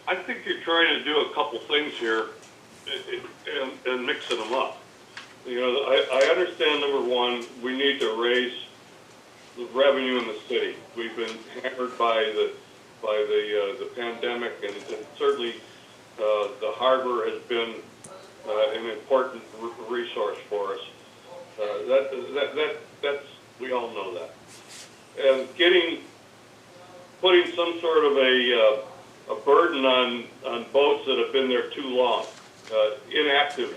I think you're trying to do a couple things here and mixing them up. You know, I understand, number one, we need to raise the revenue in the city. We've been hammered by the pandemic, and certainly the harbor has been an important resource for us. That's we all know that. And putting some sort of a burden on boats that have been there too long, inactive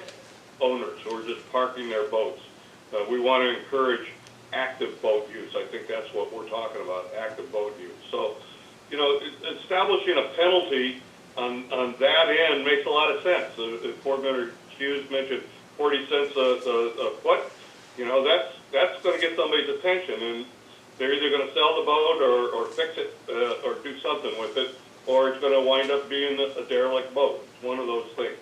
owners who are just parking their boats. We want to encourage active boat use. I think that's what we're talking about, active boat use. So, you know, establishing a penalty on that end makes a lot of sense. Board Member Hughes mentioned 40 cents a foot. You know, that's going to get somebody's attention, and they're either going to sell the boat or fix it or do something with it, or it's going to wind up being a derelict boat. It's one of those things.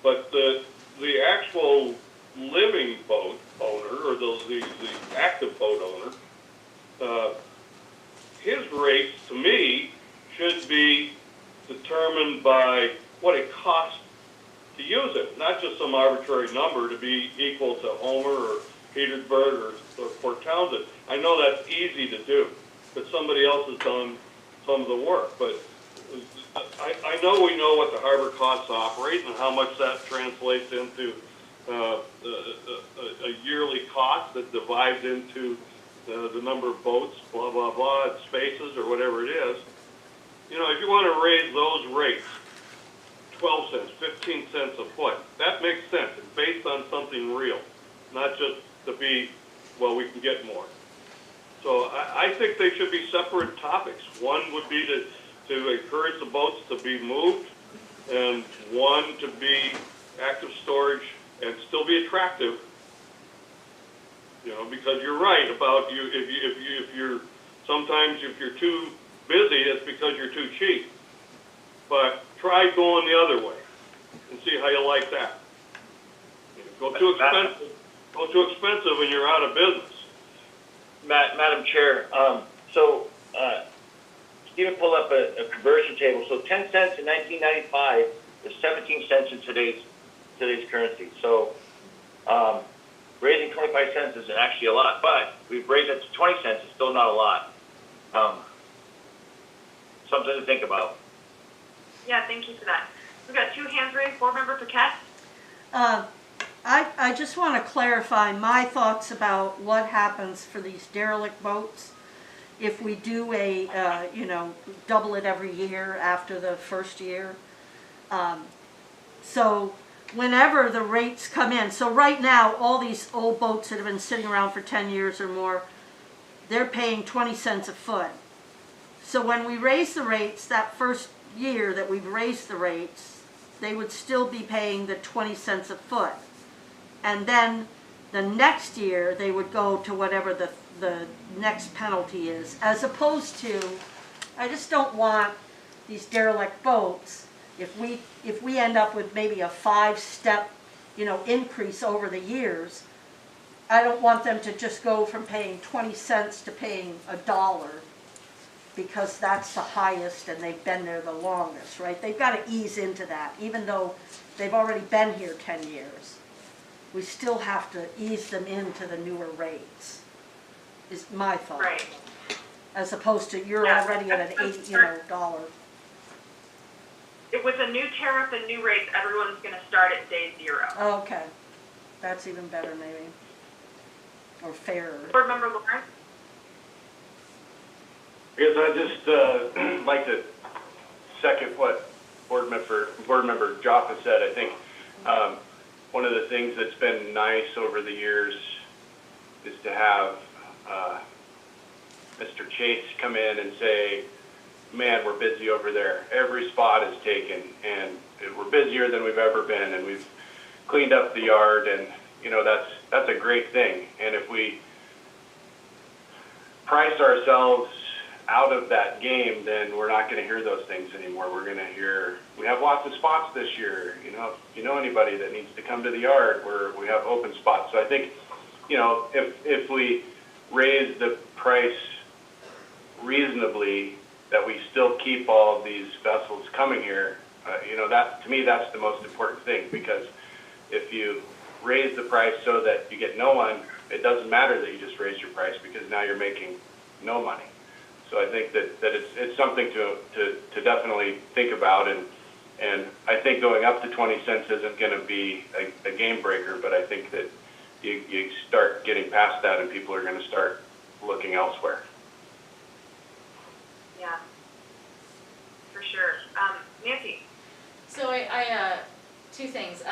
But the actual living boat owner, or the active boat owner, his rates, to me, should be determined by what it costs to use it, not just some arbitrary number to be equal to Homer or Petersburg or Port Townsend. I know that's easy to do, but somebody else has done some of the work. But I know we know what the harbor costs to operate and how much that translates into a yearly cost that divides into the number of boats, blah, blah, blah, spaces or whatever it is. You know, if you want to raise those rates, 12 cents, 15 cents a foot, that makes sense. It's based on something real, not just to be, well, we can get more. So I think they should be separate topics. One would be to encourage the boats to be moved, and one to be active storage and still be attractive. You know, because you're right about if you're sometimes if you're too busy, it's because you're too cheap. But try going the other way and see how you like that. Go too expensive and you're out of business. Madam Chair, Stephen pulled up a conversion table. So 10 cents in 1995 is 17 cents in today's currency. So raising 25 cents is actually a lot, but we've raised it to 20 cents. It's still not a lot. Something to think about. Yeah, thank you for that. We've got two hands raised. Board Member Paquette. I just want to clarify my thoughts about what happens for these derelict boats if we do double it every year after the first year. So whenever the rates come in, so right now all these old boats that have been sitting around for 10 years or more, they're paying 20 cents a foot. So when we raise the rates, that first year that we've raised the rates, they would still be paying the 20 cents a foot. And then the next year they would go to whatever the next penalty is, as opposed to, I just don't want these derelict boats, if we end up with maybe a 5-step, increase over the years, I don't want them to just go from paying 20 cents to paying $1, because that's the highest and they've been there the longest, right? They've got to ease into that, even though they've already been here 10 years. We still have to ease them into the newer rates, is my thought. Right. As opposed to you're Yeah, already at an that's $80, dollar. With a new tariff and new rates, everyone's gonna start at day 0. Okay, that's even better maybe, or fairer. Board Member Lawrence? I guess I just like to second what Board Member Jaffa said. I think one of the things that's been nice over the years is to have Mr. Chase come in and say, man, we're busy over there. Every spot is taken, and we're busier than we've ever been, and we've cleaned up the yard, and that's a great thing. And if we price ourselves out of that game, then we're not going to hear those things anymore. We're going to hear, we have lots of spots this year. If you know anybody that needs to come to the yard, we have open spots. So I think, if we raise the price reasonably, that we still keep all of these vessels coming here, that, to me, that's the most important thing, because if you raise the price so that you get no one, it doesn't matter that you just raised your price, because now you're making no money. So I think that it's something to definitely think about, and I think going up to 20 cents isn't going to be a game breaker, but I think that you start getting past that and people are going to start looking elsewhere. Yeah, for sure. Nancy? So two things.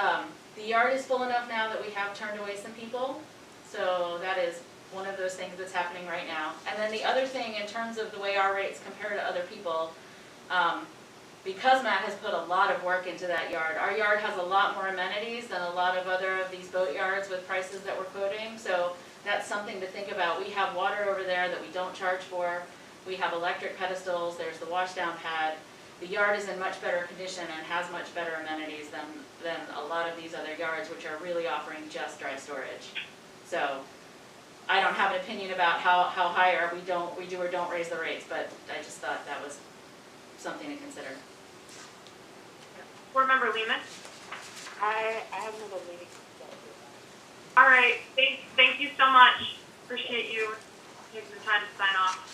The yard is full enough now that we have turned away some people. So that is one of those things that's happening right now. And then the other thing, in terms of the way our rates compare to other people, because Matt has put a lot of work into that yard, our yard has a lot more amenities than a lot of other of these boat yards with prices that we're quoting. So that's something to think about. We have water over there that we don't charge for. We have electric pedestals. There's the washdown pad. The yard is in much better condition and has much better amenities than a lot of these other yards, which are really offering just dry storage. So I don't have an opinion about how high we do or don't raise the rates, but I just thought that was something to consider. Board Member Lehman? I have another meeting. All right, thank you so much. Appreciate you taking the time to sign off.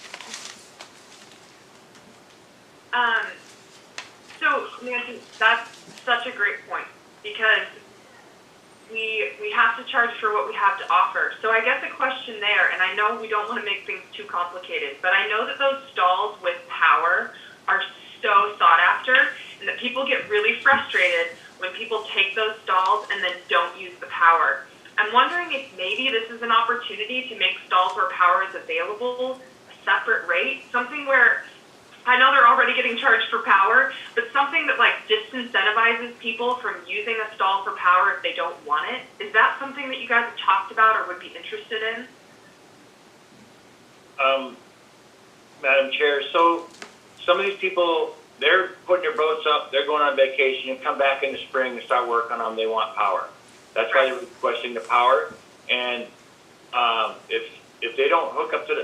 So Nancy, that's such a great point, because we have to charge for what we have to offer. So I guess a question there, and I know we don't want to make things too complicated, but I know that those stalls with power are so sought after, and that people get really frustrated when people take those stalls and then don't use the power. I'm wondering if maybe this is an opportunity to make stalls where power is available a separate rate, something where I know they're already getting charged for power, but something that like disincentivizes people from using a stall for power if they don't want it. Is that something that you guys have talked about or would be interested in? Madam Chair, so some of these people, they're putting their boats up, they're going on vacation, and come back in the spring and start working on them, they want power. That's why they're requesting the power, and if they don't hook up to the,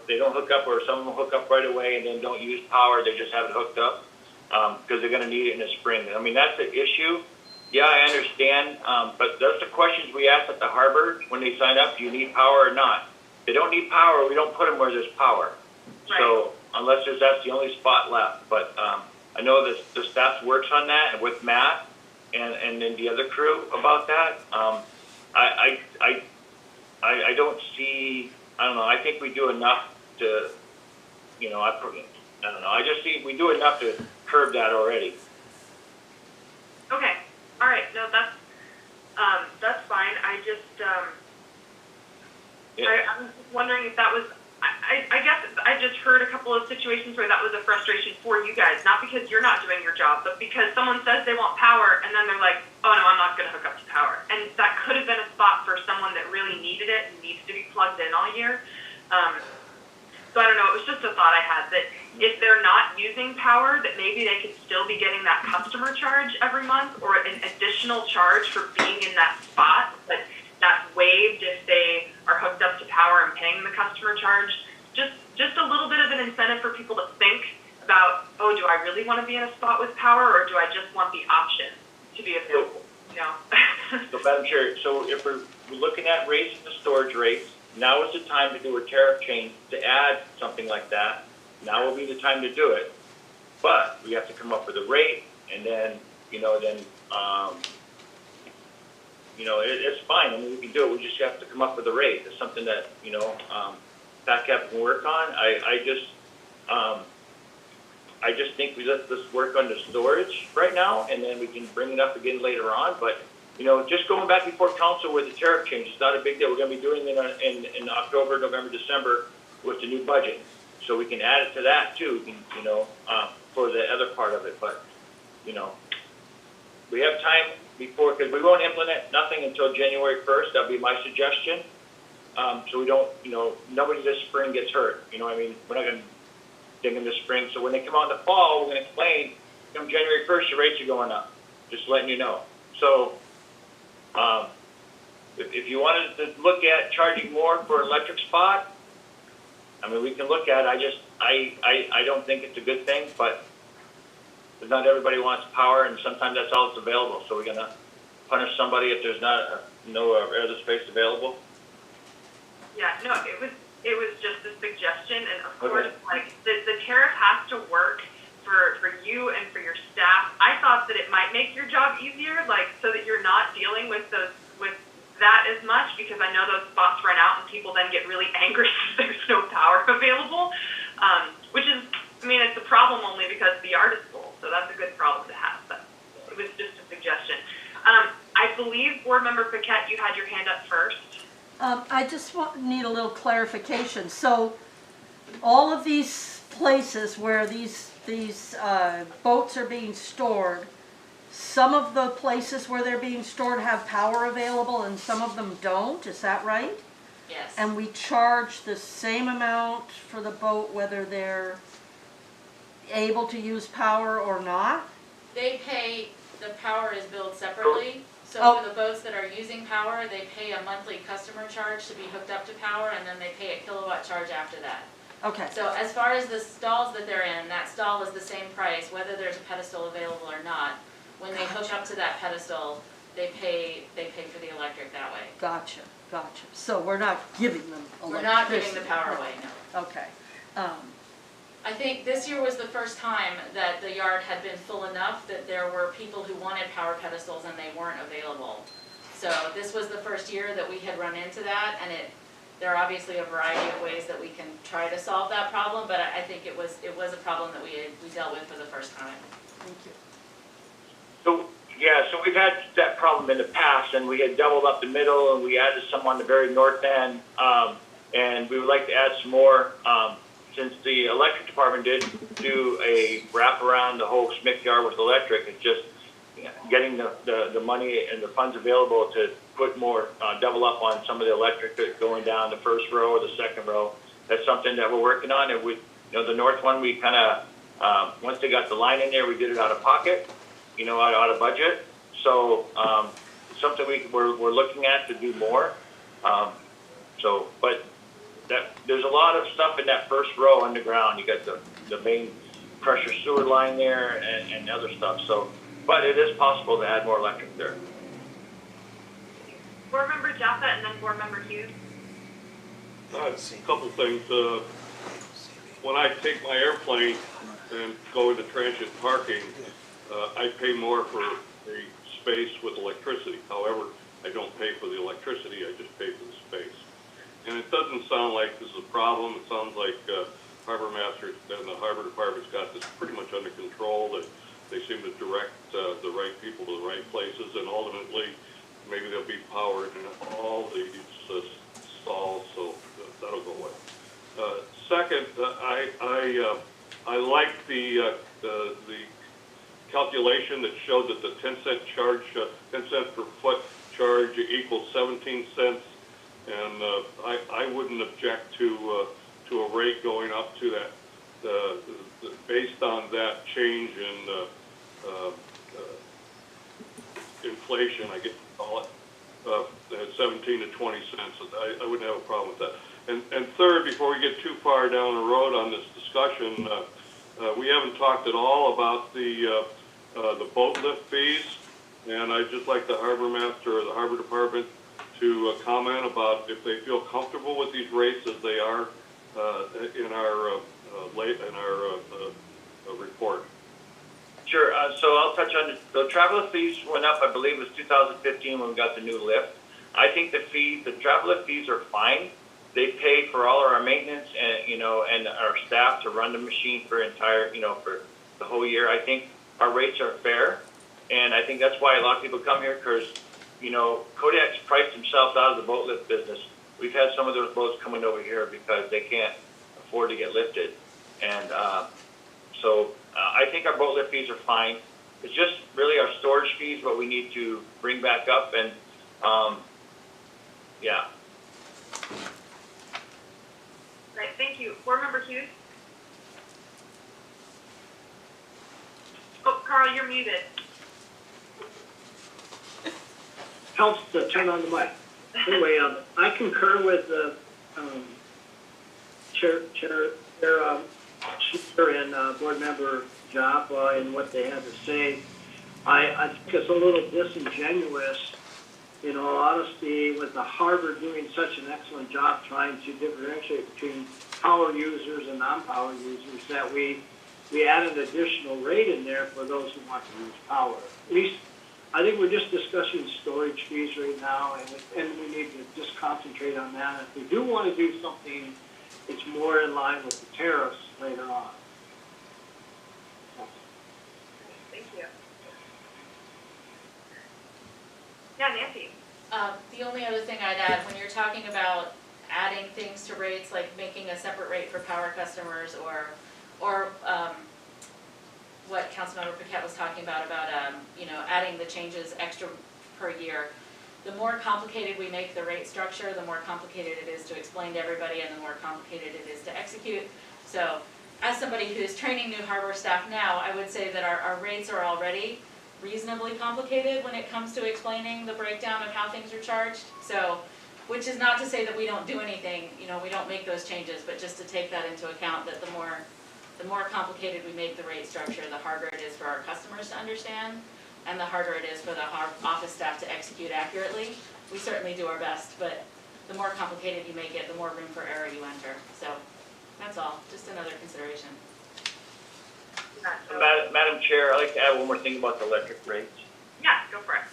they don't hook up, or some of them hook up right away and then don't use power, they just have it hooked up, because they're gonna need it in the spring. I mean, that's the issue. Yeah, I understand, but that's the questions we ask at the harbor when they sign up, do you need power or not? If they don't need power, we don't put them where there's power. Right. So, unless that's the only spot left, but I know that the staff works on that, and with Matt and then the other crew about that. I don't see, I don't know, I think we do enough to, I don't know, I just see we do enough to curb that already. okay, all right, no, that's fine. I just, Yeah. I was wondering if that was, I guess I just heard a couple of situations situations where that was a frustration for you guys, not because you're not doing your job, but because someone says they want power and then they're like, oh no, I'm not going to hook up to power. And that could have been a spot for someone that really needed it and needs to be plugged in all year. So I don't know, it was just a thought I had that if they're not using power, that maybe they could still be getting that customer charge every month or an additional charge for being in that spot, but that's waived if they are hooked up to power and paying the customer charge. Just a little bit of an incentive for people to think about, oh, do I really want to be in a spot with power, or do I just want the option to be available? You know. So, Madam Chair, so if we're looking at raising the storage rates, now is the time to do a tariff change to add something like that. Now will be the time to do it. But we have to come up with a rate, and then, it's fine. I mean, we can do it. We just have to come up with a rate. It's something that, PACAP can work on. I just think let's work on the storage right now, and then we can bring it up again later on. But just going back before council with the tariff change, it's not a big deal. We're going to be doing it in October, November, December with the new budget, so we can add it to that too. For the other part of it, but we have time before, because we won't implement nothing until January 1st. That'll be my suggestion. So we don't, nobody this spring gets hurt. We're not going to dig in this spring. So when they come out in the fall, we're going to explain, come January 1st, your rates are going up. Just letting you know. So if you wanted to look at charging more for an electric spot, we can look at it. I don't think it's a good thing, but not everybody wants power, and sometimes that's all that's available. So we're going to punish somebody if there's no other space available. Yeah, no, it was just a suggestion, and of course, like the tariff has to work for you and for your staff. I thought that it might make your job easier, like so that you're not dealing with that as much, because I know those spots run out and people then get really angry if there's no power available, which is, it's a problem only because the yard is full, so that's a good problem to have. But it was just a suggestion. I believe Board Member Paquette, you had your hand up first. I just need a little clarification. So all of these places where these boats are being stored, some of the places where they're being stored have power available and some of them don't, is that right? Yes. And we charge the same amount for the boat whether they're able to use power or not? They pay, the power is billed separately. So for the boats that are using power, they pay a monthly customer charge to be hooked up to power, and then they pay a kilowatt charge after that. Okay. So as far as the stalls that they're in, that stall is the same price, whether there's a pedestal available or not. When they hook up to that pedestal, they pay for the electric that way. Gotcha. So we're not giving them electricity. We're not giving the power away, no. Okay. I think this year was the first time that the yard had been full enough that there were people who wanted power pedestals and they weren't available. So this was the first year that we had run into that, and there are obviously a variety of ways that we can try to solve that problem, but I think it was a problem that we dealt with for the first time. Thank you. So we've had that problem in the past, and we had doubled up the middle, and we added some on the very north end, and we would like to add some more. Since the electric department did do a wrap around the whole Smith yard with electric, it's just getting the money and the funds available to put more, double up on some of the electric going down the first row or the second row. That's something that we're working on. And the north one, we kind of, once they got the line in there, we did it out of pocket, out of budget. So something we're looking at to do more. But there's a lot of stuff in that first row underground. You got the main pressure sewer line there and other stuff. So, but it is possible to add more electric there. Board Member Jaffa and then Board Member Hughes. A couple things. When I take my airplane and go into transient parking, I pay more for the space with electricity. However, I don't pay for the electricity, I just pay for the space. And it doesn't sound like this is a problem. It sounds like Harbor Master and the Harbor Department's got this pretty much under control, that they seem to direct the right people to the right places, and ultimately maybe there'll be power in all these stalls, so that'll go away. Second, I I like the calculation that showed that the 10-cent charge, 10 cent per foot charge equals 17 cents, and I wouldn't object to a rate going up to that, based on that change in inflation, I guess you call it, 17 to 20 cents. I wouldn't have a problem with that. And third, before we get too far down the road on this discussion, we haven't talked at all about the boat lift fees, and I'd just like the harbor master or the harbor department to comment about if they feel comfortable with these rates as they are in our report. Sure, so I'll touch on the travel fees went up, I believe it was 2015 when we got the new lift. I think the travel lift fees are fine. They pay for all of our maintenance and, and our staff to run the machine for for the whole year. I think our rates are fair, and I think that's why a lot of people come here because, Kodak's priced themselves out of the boat lift business. We've had some of those boats coming over here because they can't afford to get lifted. And so I think our boat lift fees are fine. It's just really our storage fees what we need to bring back up, and yeah. Right, thank you. Board Member Hughes? Oh, Carl, you're muted. Helps to turn on the mic. Anyway, I concur with Chair and Board Member Joppa and what they had to say. I think it's a little disingenuous, in all honesty, with the harbor doing such an excellent job trying to differentiate between power users and non-power users, that we add an additional rate in there for those who want to use power. At least, I think we're just discussing storage fees right now, and we need to just concentrate on that. If we do want to do something, it's more in line with the tariffs later on. Thank you. Yeah, Nancy? The only other thing I'd add, when you're talking about adding things to rates, like making a separate rate for power customers, or what Councilmember Paquette was talking about adding the changes extra per year. The more complicated we make the rate structure, the more complicated it is to explain to everybody, and the more complicated it is to execute. So, as somebody who's training new harbor staff now, I would say that our rates are already reasonably complicated when it comes to explaining the breakdown of how things are charged. So, which is not to say that we don't do anything, we don't make those changes, but just to take that into account, that the more complicated we make the rate structure, the harder it is for our customers to understand, and the harder it is for the office staff to execute accurately. We certainly do our best, but the more complicated you make it, the more room for error you enter. So that's all, just another consideration. Madam Chair, I'd like to add one more thing about the electric rates. Yeah, go for it.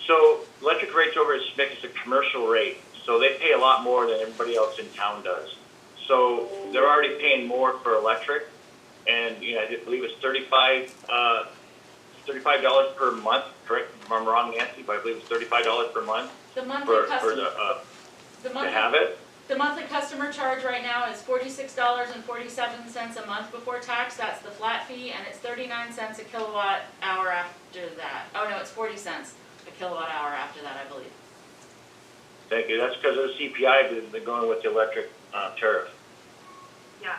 So electric rates over at SMIC is a commercial rate, so they pay a lot more than everybody else in town does. So they're already paying more for electric, and I believe it's $35 per month. Correct me if I'm wrong, Nancy, but I believe it's $35 per month. The monthly customer, to have it. The monthly customer charge right now is $46.47 a month before tax. That's the flat fee, and it's 39 cents a kilowatt hour after that. Oh no, it's 40 cents a kilowatt hour after that, I believe. Thank you. That's because of the CPI they're going with the electric tariff. Yeah.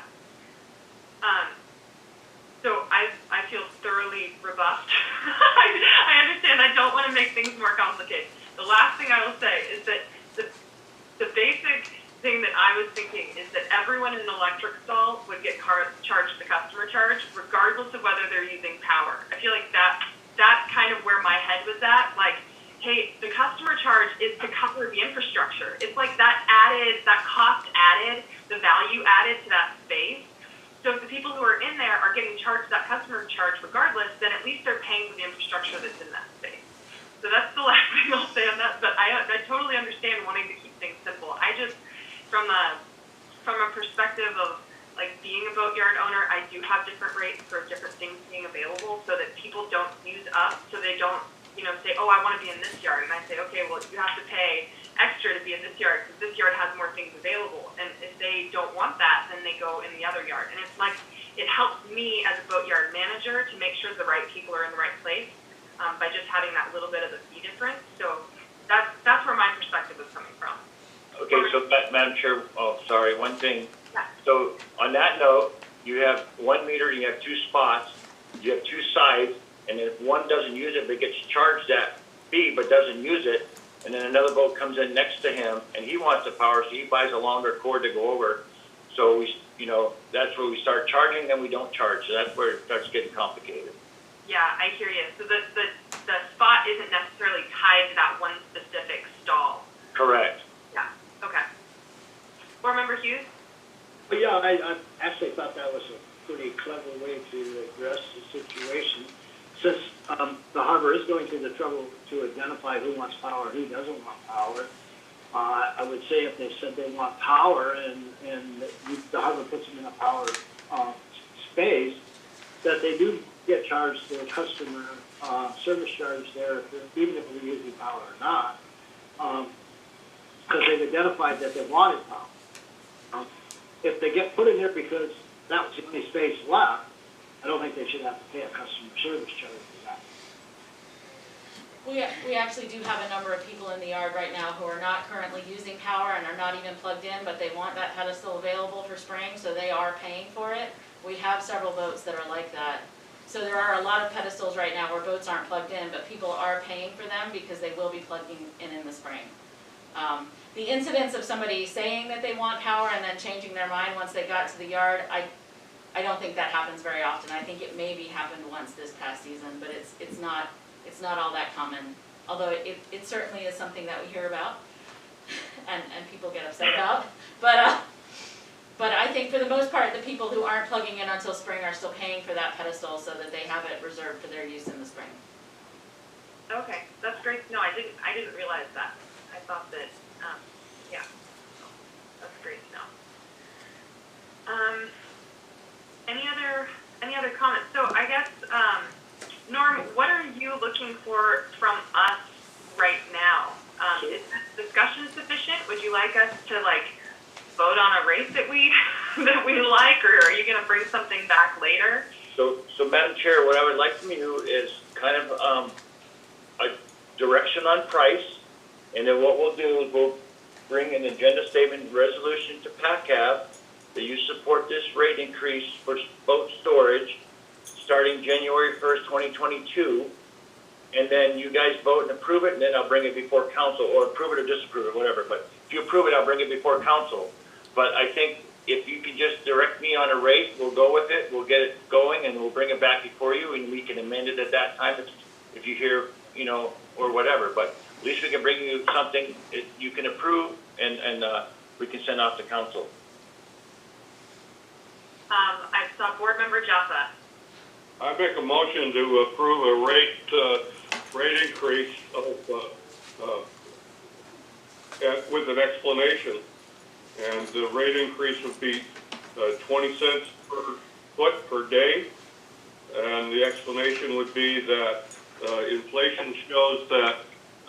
So I feel thoroughly rebuffed. I understand I don't want to make things more complicated. The last thing I will say is that the basic thing that I was thinking is that everyone in an electric stall would get charged the customer charge, regardless of whether they're using power. I feel like that's kind of where my head was at. Like, hey, the customer charge is to cover the infrastructure. It's like that cost added, the value added to that space. So if the people who are in there are getting charged that customer charge regardless, then at least they're paying for the infrastructure that's in that space. So that's the last thing I'll say on that. But I totally understand wanting to keep things simple. I just, from a perspective of like being a boatyard owner, I do have different rates for different things being available so that people don't use up, so they don't, say, oh, I want to be in this yard. And I say, okay, well, you have to pay extra to be in this yard because this yard has more things available. And if they don't want that, then they go in the other yard. And it's like, it helps me as a boatyard manager to make sure the right people are in the right place by just having that little bit of a fee difference. So that's where my perspective is coming from. Okay, so Madam Chair, oh, sorry, one thing. Yeah. So on that note, you have 1 meter, you have 2 spots, you have 2 sides, and if one doesn't use it, but gets charged that fee but doesn't use it, and then another boat comes in next to him and he wants the power, so he buys a longer cord to go over. So we, that's where we start charging, then we don't charge. So that's where it starts getting complicated. Yeah, I hear you. So the spot isn't necessarily tied to that one specific stall. Correct. Yeah. Okay. Board Member Hughes? But yeah, I actually thought that was a pretty clever way to address the situation. Since the harbor is going through the trouble to identify who wants power, who doesn't want power, I would say if they said they want power and the harbor puts them in a power space, that they do get charged the customer service charge there, even if they're using power or not, because they've identified that they wanted power. If they get put in there because that was the only space left, I don't think they should have to pay a customer service charge for that. We actually do have a number of people in the yard right now who are not currently using power and are not even plugged in, but they want that pedestal available for spraying, so they are paying for it. We have several boats that are like that. So there are a lot of pedestals right now where boats aren't plugged in, but people are paying for them because they will be plugging in the spring. The incidence of somebody saying that they want power and then changing their mind once they got to the yard, I don't think that happens very often. I think it maybe happened once this past season, but it's not all that common. Although it certainly is something that we hear about and people get upset about. But I think for the most part, the people who aren't plugging in until spring are still paying for that pedestal so that they have it reserved for their use in the spring. Okay, that's great to know. I didn't realize that. I thought that, yeah, that's great to know. Any other comments? So I guess, Norm, what are you looking for from us right now? Is this discussion sufficient? Would you like us to vote on a rate that we like, or are you going to bring something back later? So Madam Chair, what I would like from you is kind of a direction on price, and then what we'll do is we'll bring an agenda statement resolution to PACAB that you support this rate increase for boat storage starting January 1st, 2022, and then you guys vote and approve it, and then I'll bring it before council, or approve it or disapprove it, whatever. But if you approve it, I'll bring it before council. But I think if you can just direct me on a rate, we'll go with it, we'll get it going, and we'll bring it back before you, and we can amend it at that time if you hear, or whatever. But at least we can bring you something you can approve, and we can send off to council. I saw Board Member Jaffa. I make a motion to approve a rate increase with an explanation. And the rate increase would be 20 cents per foot per day. And the explanation would be that inflation shows that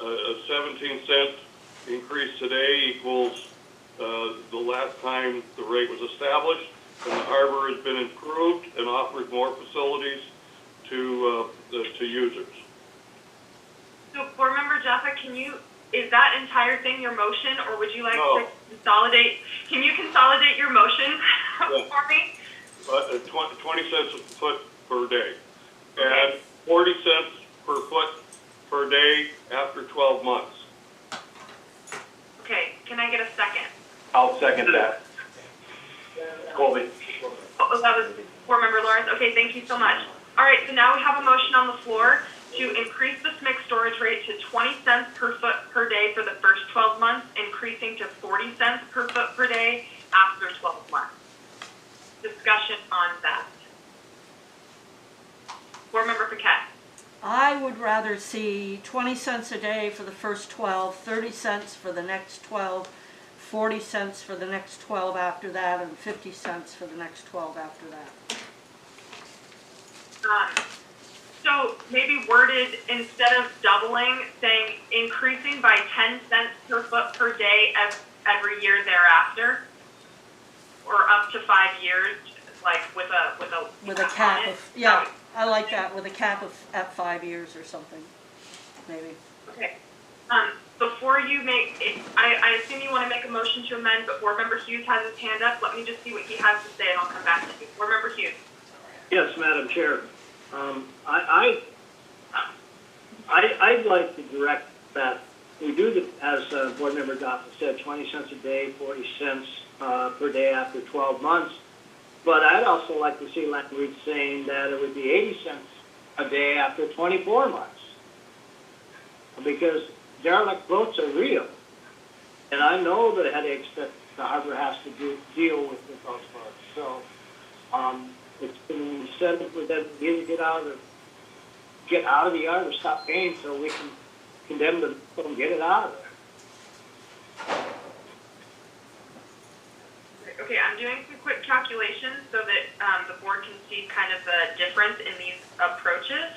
a 17-cent increase today equals the last time the rate was established. And the harbor has been improved and offers more facilities to users. So, Board Member Jaffa, is that entire thing your motion, or would you like to consolidate? Can you consolidate your motion for me? 20 cents a foot per day, and 40 cents per foot per day after 12 months. Okay, can I get a second? I'll second that. Colby. Oh, that was Board Member Lawrence. Okay, thank you so much. All right, so now we have a motion on the floor to increase the SMIC storage rate to 20 cents per foot per day for the first 12 months, increasing to 40 cents per foot per day after 12 months. Discussion on that. Board Member Paquette. I would rather see 20 cents a day for the first 12, 30 cents for the next 12, 40 cents for the next 12 after that, and 50 cents for the next 12 after that. So maybe worded, instead of doubling, saying increasing by 10 cents per foot per day every year thereafter, or up to 5 years, like with a With a on cap it. of, yeah, I like that, with a cap of at 5 years or something, maybe. Okay. Before you make, I assume you want to make a motion to amend, but Board Member Hughes has his hand up. Let me just see what he has to say, and I'll come back to you. Board Member Hughes. Yes, Madam Chair. I'd like to direct that we do the, as Board Member Goff said, 20 cents a day, 40 cents per day after 12 months. But I'd also like to see language saying that it would be 80 cents a day after 24 months. Because derelict boats are real. And I know the headaches that the harbor has to deal with those boats. So it's been an incentive for them to either get out of the yard or stop paying so we can condemn them and get it out of there. Okay, I'm doing some quick calculations so that the board can see kind of the difference in these approaches.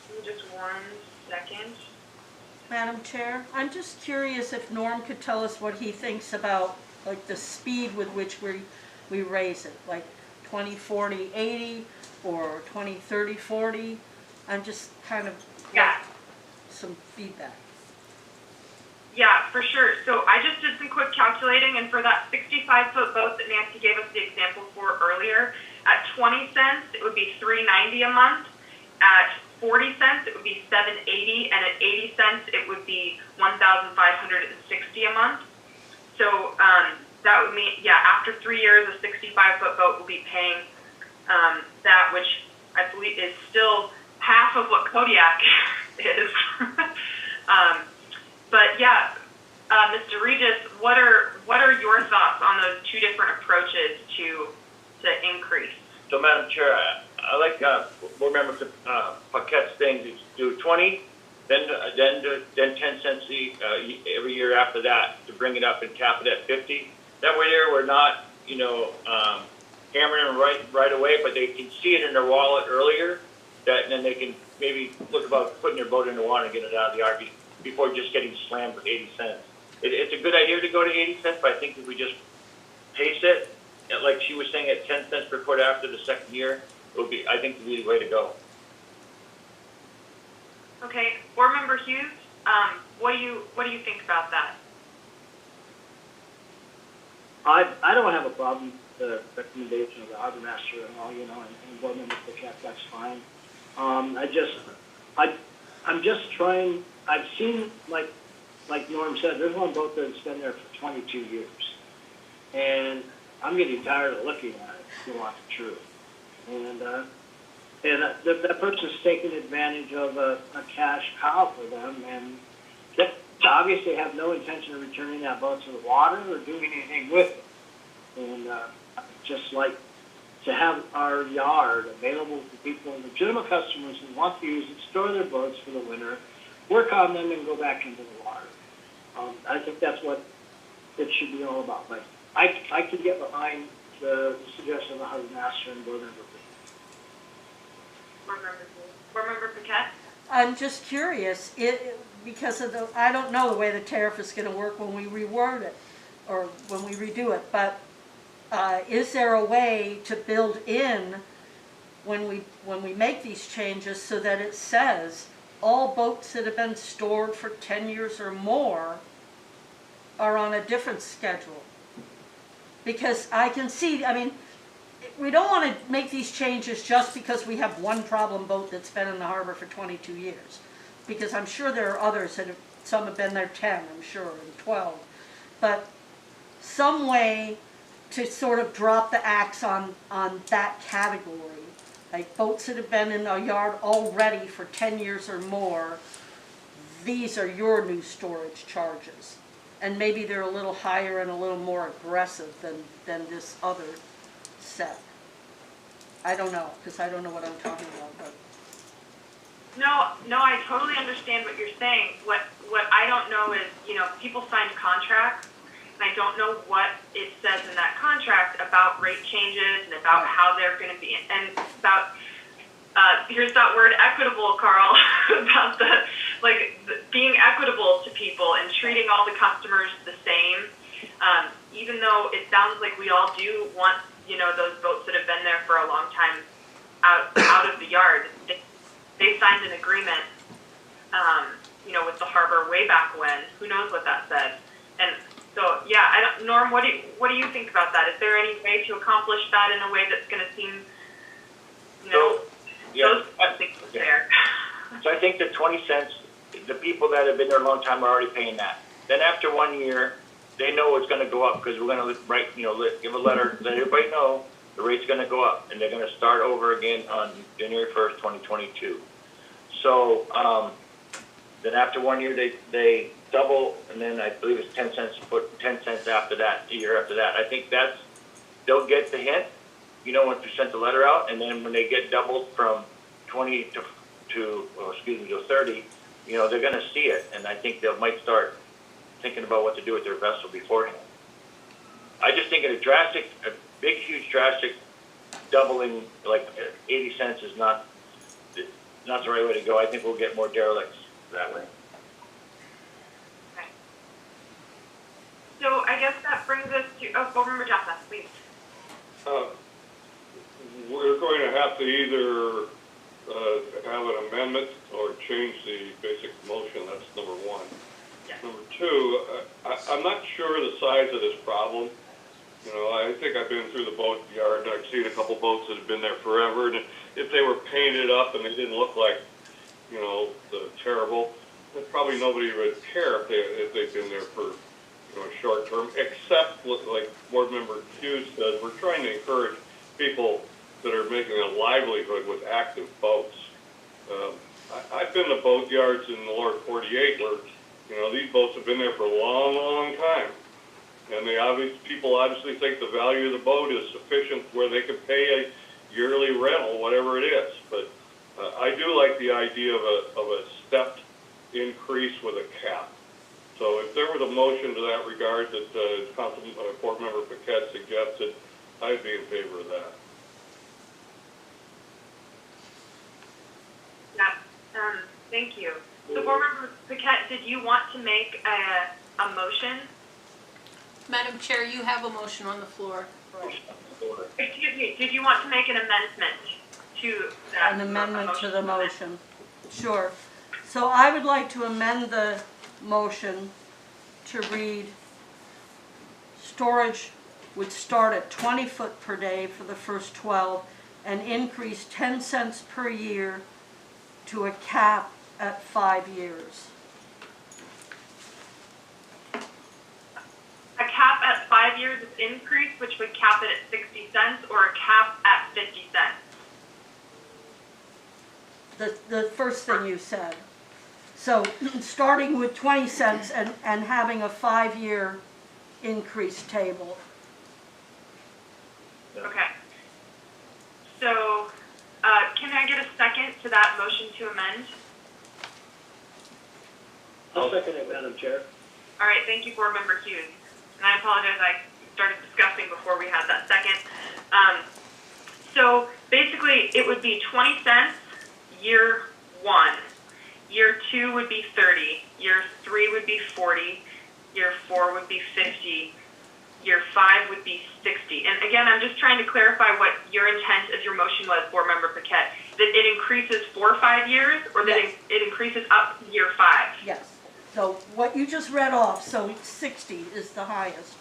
Give me just 1 second. Madam Chair, I'm just curious if Norm could tell us what he thinks about, like, the speed with which we raise it, like 20, 40, 80, or 20, 30, 40. I'm just kind of Yeah. some feedback. Yeah, for sure. So I just did some quick calculating, and for that 65-foot boat that Nancy gave us the example for earlier, at 20 cents, it would be $3.90 a month. At 40 cents, it would be $7.80, and at 80 cents, it would be $1,560 a month. So that would mean, yeah, after 3 years, a 65-foot boat will be paying that, which I believe is still half of what Kodiak is. But yeah, Mr. Regis, what are your thoughts on those two different approaches to increase? So, Madam Chair, I like Board Member Paquette's thing to do 20, then 10 cents every year after that to bring it up and cap it at 50. That way, there we're not, hammering them right away, but they can see it in their wallet earlier. And then they can maybe look about putting their boat in the water and getting it out of the RV before just getting slammed with 80 cents. It's a good idea to go to 80 cents, but I think if we just pace it, like she was saying, at 10 cents per foot after the second year, I think it would be the way to go. Okay, Board Member Hughes, what do you think about that? I don't have a problem with the recommendation of the harbor master and all, and Board Member Paquette, that's fine. I'm just trying. I've seen, like Norm said, there's one boat that's been there for 22 years, and I'm getting tired of looking at it, to want the truth. And that person's taking advantage of a cash cow for them, and they obviously have no intention of returning that boat to the water or doing anything with it. And just like to have our yard available to people, legitimate customers who want to use it, store their boats for the winter, work on them, and go back into the water. I think that's what it should be all about. But I could get behind the suggestion of the harbor master and Board Member. Board Member Paquette? I'm just curious, because of I don't know the way the tariff is going to work when we reword it or when we redo it, but is there a way to build in when we make these changes so that it says all boats that have been stored for 10 years or more are on a different schedule? Because I can see, we don't want to make these changes just because we have one problem boat that's been in the harbor for 22 years. Because I'm sure there are others some have been there 10, I'm sure, and 12. But some way to sort of drop the axe on that category. Like boats that have been in a yard already for 10 years or more, these are your new storage charges. And maybe they're a little higher and a little more aggressive than this other set. I don't know, because I don't know what I'm talking about. But. No, I totally understand what you're saying. What I don't know is, people sign contracts, and I don't know what it says in that contract about rate changes and about how they're going to be, and about, here's that word equitable, Carl, about being equitable to people and treating all the customers the same. Even though it sounds like we all do want, you know, those boats that have been there for a long time out of the yard, they signed an agreement, you know, with the harbor way back when. Who knows what that said? And so, yeah, Norm, what do you think about that? Is there any way to accomplish that in a way that's going to seem, you know, those things there? So I think the 20 cents, the people that have been there a long time are already paying that. Then after 1 year, they know it's going to go up because we're going to write, you know, give a letter, let everybody know the rate's going to go up, and they're going to start over again on January 1st, 2022. So then after 1 year, they double, and then I believe it's 10 cents, put 10 cents after that, a year after that. I think they'll get the hint, you know, once we sent the letter out, and then when they get doubled from 20 to 30, you know, they're going to see it, and I think they might start thinking about what to do with their vessel beforehand. I just think a big, huge, drastic doubling, like 80 cents is not the right way to go. I think we'll get more derelicts that way. Okay. So I guess that brings us to, Board Member Jaffa, please. We're going to have to either have an amendment or change the basic motion. That's number one. Yeah. Number two, I'm not sure the size of this problem. You know, I think I've been through the boat yard, and I've seen a couple boats that have been there forever, and if they were painted up and they didn't look like, you know, terrible, then probably nobody would care if they've been there for, you know, short term, except, like Board Member Hughes says, we're trying to encourage people that are making a livelihood with active boats. I've been to boat yards in the lower 48 where, you know, these boats have been there for a long, long time. And people obviously think the value of the boat is sufficient where they can pay a yearly rental, whatever it is. But I do like the idea of a stepped increase with a cap. So if there was a motion to that regard that Board Member Paquette suggested, I'd be in favor of that. Yeah, thank you. So Board Member Paquette, did you want to make a motion? Madam Chair, you have a motion on the floor. Excuse me, did you want to make an amendment to that? An amendment to the motion. Sure. So I would like to amend the motion to read, storage would start at 20 foot per day for the first 12 and increase 10 cents per year to a cap at 5 years. A cap at 5 years of increase, which would cap it at 60 cents, or a cap at 50 cents? The first thing you said. So starting with 20 cents and having a 5 year increase table. Okay. So, can I get a second to that motion to amend? I'll second it, Madam Chair. All right, thank you, Board Member Hughes. And I apologize, I started discussing before we had that second. So basically, it would be 20 cents year 1. Year 2 would be 30. Year 3 would be 40. Year 4 would be 50. Year 5 would be 60. And again, I'm just trying to clarify what your intent of your motion was, Board Member Paquette. That it increases for 5 years, or that Yes. it increases up to year 5? Yes. So what you just read off, so 60 is the highest.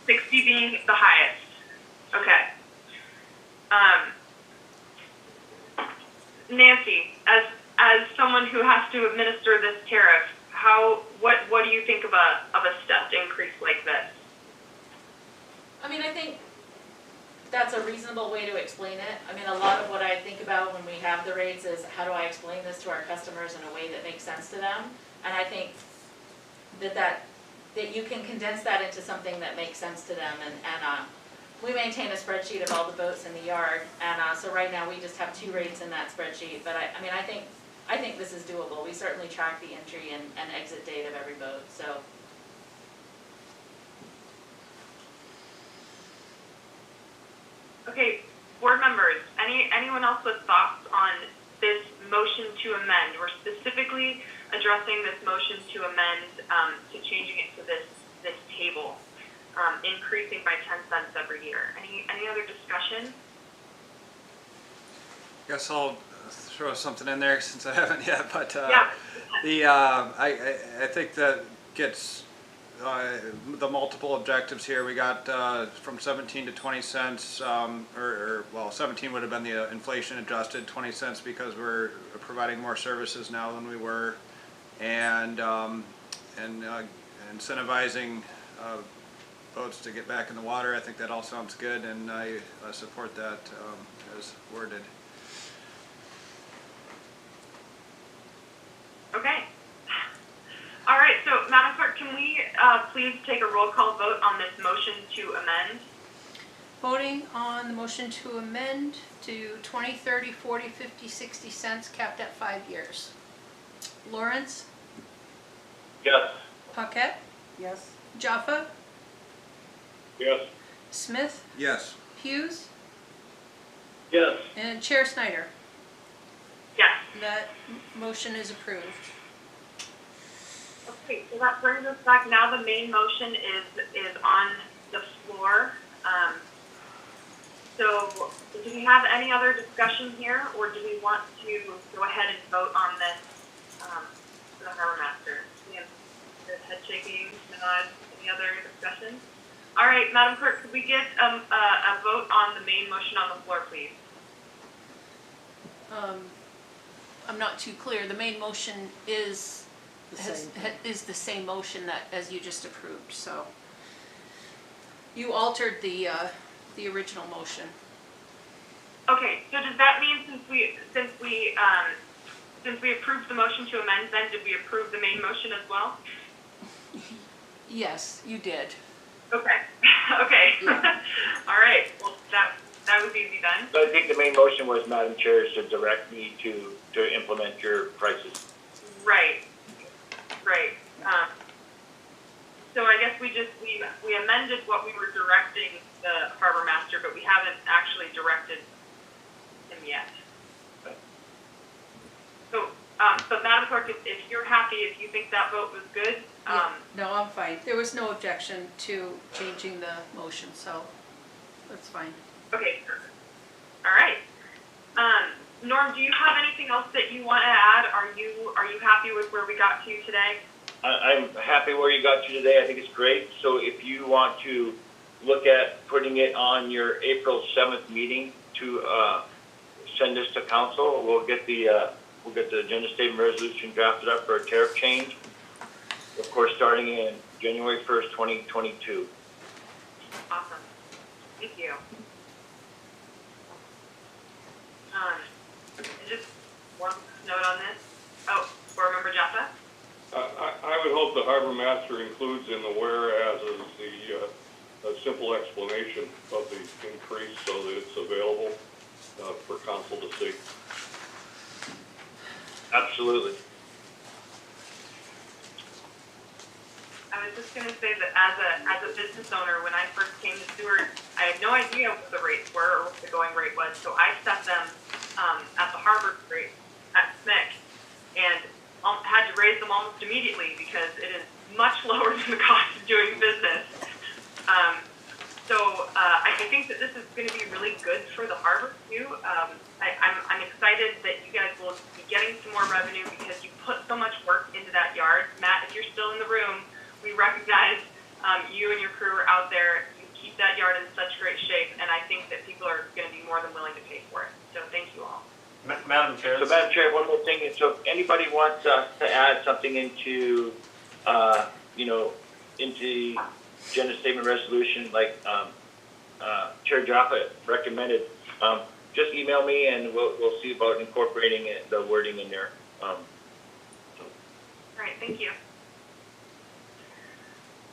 60 being the highest. Okay. Nancy, as someone who has to administer this tariff, what do you think of a stepped increase like this? I mean, I think that's a reasonable way to explain it. I mean, a lot of what I think about when we have the rates is how do I explain this to our customers in a way that makes sense to them? And I think that you can condense that into something that makes sense to them. And we maintain a spreadsheet of all the boats in the yard. And so right now we just have 2 rates in that spreadsheet. But I mean, I think this is doable. We certainly track the entry and exit date of every boat. So. Okay, board members, anyone else with thoughts on this motion to amend? We're specifically addressing this motion to amend to changing it to this table, increasing by 10 cents every year. Any other discussion? Guess I'll throw something in there since I haven't yet, but Yeah. I think that gets the multiple objectives here. We got from 17 to 20 cents, well, 17 would have been the inflation adjusted, 20 cents because we're providing more services now than we were, and incentivizing boats to get back in the water. I think that all sounds good, and I support that as worded. Okay. All right, so Madam Clerk, can we please take a roll call vote on this motion to amend? Voting on the motion to amend to 20, 30, 40, 50, 60 cents, capped at 5 years. Lawrence? Yes. Paquette? Yes? Jaffa? Yes. Smith? Yes. Hughes? Yes. And Chair Snyder. Yes. That motion is approved. Okay, so that brings us back. Now the main motion is on the floor. So do we have any other discussion here, or do we want to go ahead and vote on this for the harbor master? We have the head shaking, nod, any other discussion? All right, Madam Clerk, could we get a vote on the main motion on the floor, please? I'm not too clear. The main motion is The same. the same motion that as you just approved. So you altered the original motion. Okay, so does that mean since we approved the motion to amend, then did we approve the main motion as well? Yes, you did. Okay. Okay. Yeah. All right. Well, that was easy done. So I think the main motion was, Madam Chair, is to direct me to implement your prices. Right. Right. So I guess we amended what we were directing the harbor master, but we haven't actually directed him yet. So, but Madam Clerk, if you're happy, if you think that vote was good, No, I'm fine. There was no objection to changing the motion, so that's fine. okay, perfect. All right. Norm, do you have anything else that you want to add? Are you happy with where we got to today? I'm happy where you got to today. I think it's great. So if you want to look at putting it on your April 7th meeting to send this to council, we'll get the agenda statement resolution drafted up for a tariff change. Of course, starting in January 1st, 2022. Awesome. Thank you. Just one note on this. Oh, Board Member Jaffa? I would hope the harbor master includes in the whereas a simple explanation of the increase so that it's available for council to see. Absolutely. I was just going to say that as a business owner, when I first came to Seward, I had no idea what the rates were or what the going rate was. So I set them at the harbor rate at SMIC and had to raise them almost immediately because it is much lower than the cost of doing business. So I think that this is going to be really good for the harbor too. I'm excited that you guys will be getting some more revenue because you put so much work into that yard. Matt, if you're still in the room, we recognize you and your crew are out there. You keep that yard in such great shape, and I think that people are going to be more than willing to pay for it. So thank you all. Madam Chair. So, Madam Chair, one more thing. So, if anybody wants to add something into, into agenda statement resolution, like Chair Jaffa recommended, just email me and we'll see about incorporating the wording in there. All right, thank you.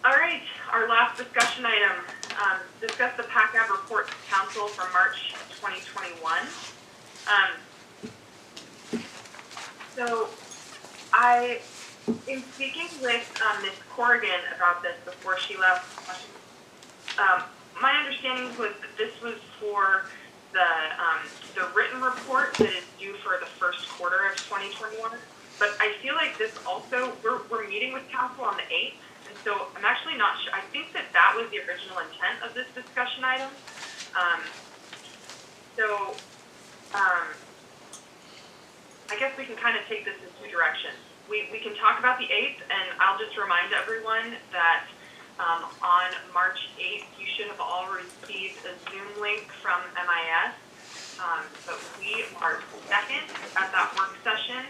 All right, our last discussion item, discuss the PACAB report to council for March 2021. So in speaking with Ms. Corrigan about this before she left, my understanding was that this was for the written report that is due for the first quarter of 2021. But I feel like this also, we're meeting with council on the 8th, And so I'm actually not sure, I think that that was the original intent of this discussion item. I guess we can kind of take this in two directions. We can talk about the 8th, and I'll just remind everyone that on March 8th, you should have all received a Zoom link from MIS. But we are second at that work session,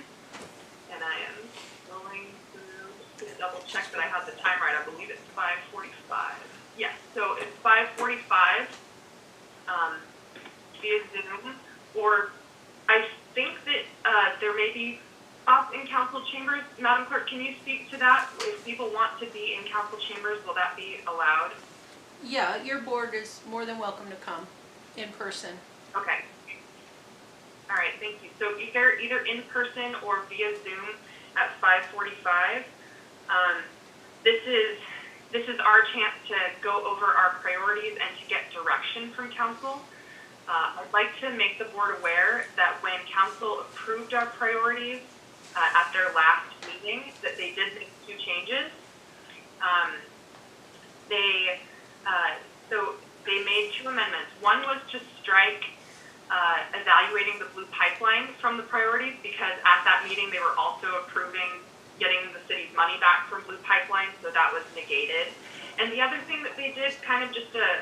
and I am going to double check that I have the time right. I believe it's 5:45. Yes, so it's 5:45 via Zoom, or I think that there may be off in council chambers. Madam Clerk, can you speak to that? If people want to be in council chambers, will that be allowed? Yeah, your board is more than welcome to come in person. Okay. All right, thank you. So either in person or via Zoom at 5:45. This is our chance to go over our priorities and to get direction from council. I'd like to make the board aware that when council approved our priorities at their last meeting, that they did make 2 changes. So they made 2 amendments. One was to strike evaluating the blue pipeline from the priorities, because at that meeting they were also approving getting the city's money back from blue pipeline, so that was negated. And the other thing that they did, kind of just a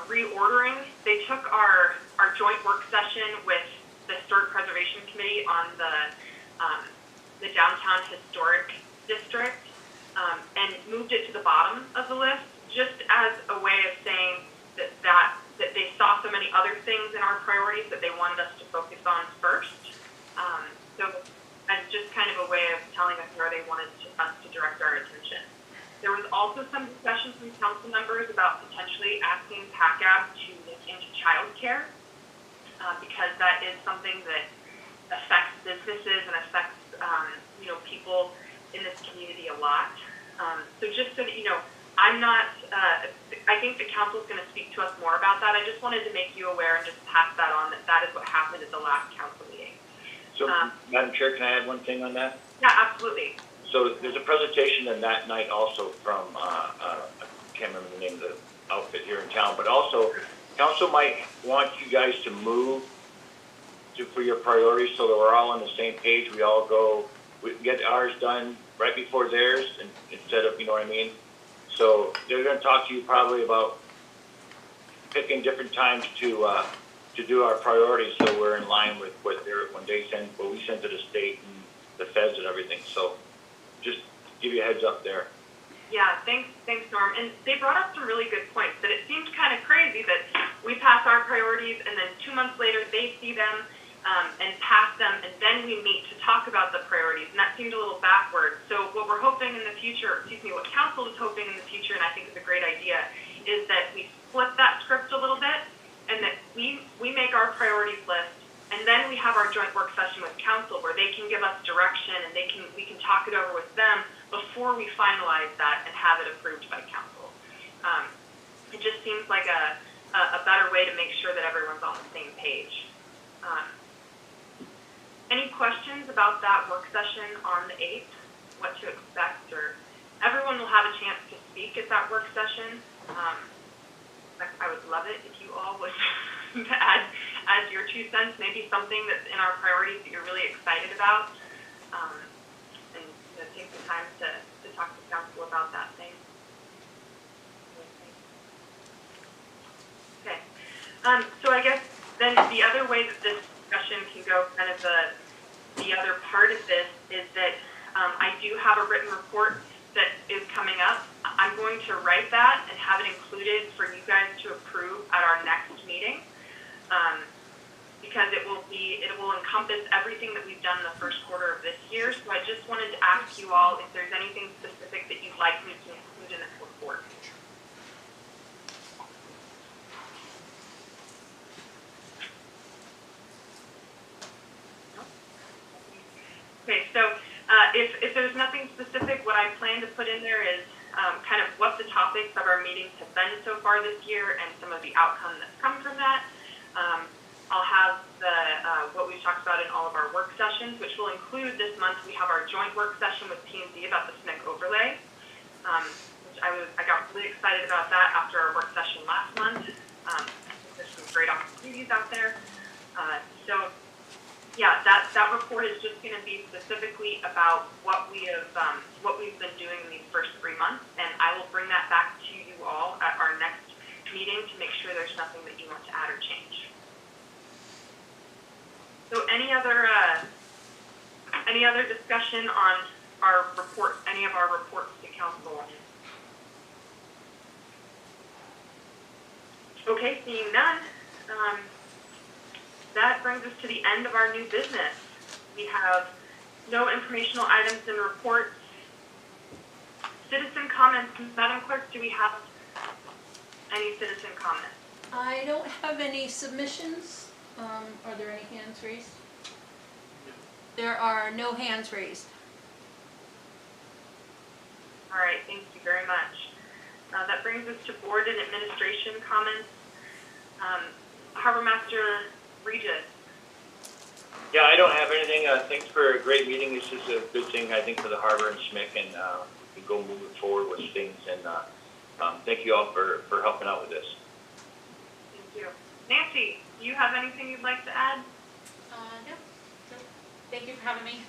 reordering, they took our joint work session with the Historic Preservation Committee on the downtown historic district and moved it to the bottom of the list, just as a way of saying that they saw so many other things in our priorities that they wanted us to focus on first. So as just kind of a way of telling us where they wanted us to direct our attention. There was also some discussion from council members about potentially asking PACAB to look into childcare, because that is something that affects businesses and affects people in this community a lot. So just so that you know, I'm not, I think the council is going to speak to us more about that. I just wanted to make you aware and just pass that on, that is what happened at the last council meeting. So, Madam Chair, can I add one thing on that? Yeah, absolutely. So there's a presentation on that night also from, I can't remember the name of the outfit here in town, but also council might want you guys to move for your priorities so that we're all on the same page. We all go, we get ours done right before theirs, and instead of, you know what I mean? So they're going to talk to you probably about picking different times to do our priorities, so we're in line with what we send to the state and the feds and everything. So just give you a heads up there. Yeah, thanks, Norm. And they brought up some really good points, that it seemed kind of crazy that we pass our priorities and then 2 months later they see them and pass them, and then we meet to talk about the priorities, and that seemed a little backwards. So what we're hoping in the future, what council is hoping in the future, and I think is a great idea, is that we flip that script a little bit, and that we make our priorities list, and then we have our joint work session with council where they can give us direction, and we can talk it over with them before we finalize that and have it approved by council. It just seems like a better way to make sure that everyone's on the same page. Any questions about that work session on the 8th? What to expect? Or everyone will have a chance to speak at that work session. I would love it if you all would add your 2 cents, maybe something that's in our priorities that you're really excited about, and take the time to talk to council about that thing. Okay. So I guess then the other way that this discussion can go, kind of the other part of this, is that I do have a written report that is coming up. I'm going to write that and have it included for you guys to approve at our next meeting, because it will encompass everything that we've done in the first quarter of this year. So I just wanted to ask you all if there's anything specific that you'd like me to include in this report. Okay, so if there's nothing specific, what I plan to put in there is kind of what the topics of our meetings have been so far this year and some of the outcome that's come from that. I'll have what we've we've talked about in all of our work sessions, which will include this month, we have our joint work session with P&Z about the SNCC overlay. Which I got really excited about that after our work session last month. There's some great opportunities out there. So yeah, that report is just going to be specifically about what we've been doing in these first 3 months, and I will bring that back to you all at our next meeting to make sure there's nothing that you want to add or change. So any other discussion on our report, any of our reports to council? Okay, seeing none, that brings us to the end of our new business. We have no informational items and reports. Citizen comments. Madam Clerk, do we have any citizen comments? I don't have any submissions. Are there any hands raised? There are no hands raised. All right, thank you very much. That brings us to board and administration comments. Harbor Master Regis. Yeah, I don't have anything. Thanks for a great meeting. This is a good thing, I think, for the harbor and SMIC, and we can go moving forward with things. And thank you all for helping out with this. Thank you. Nancy, do you have anything you'd like to add? No. Thank you for having me.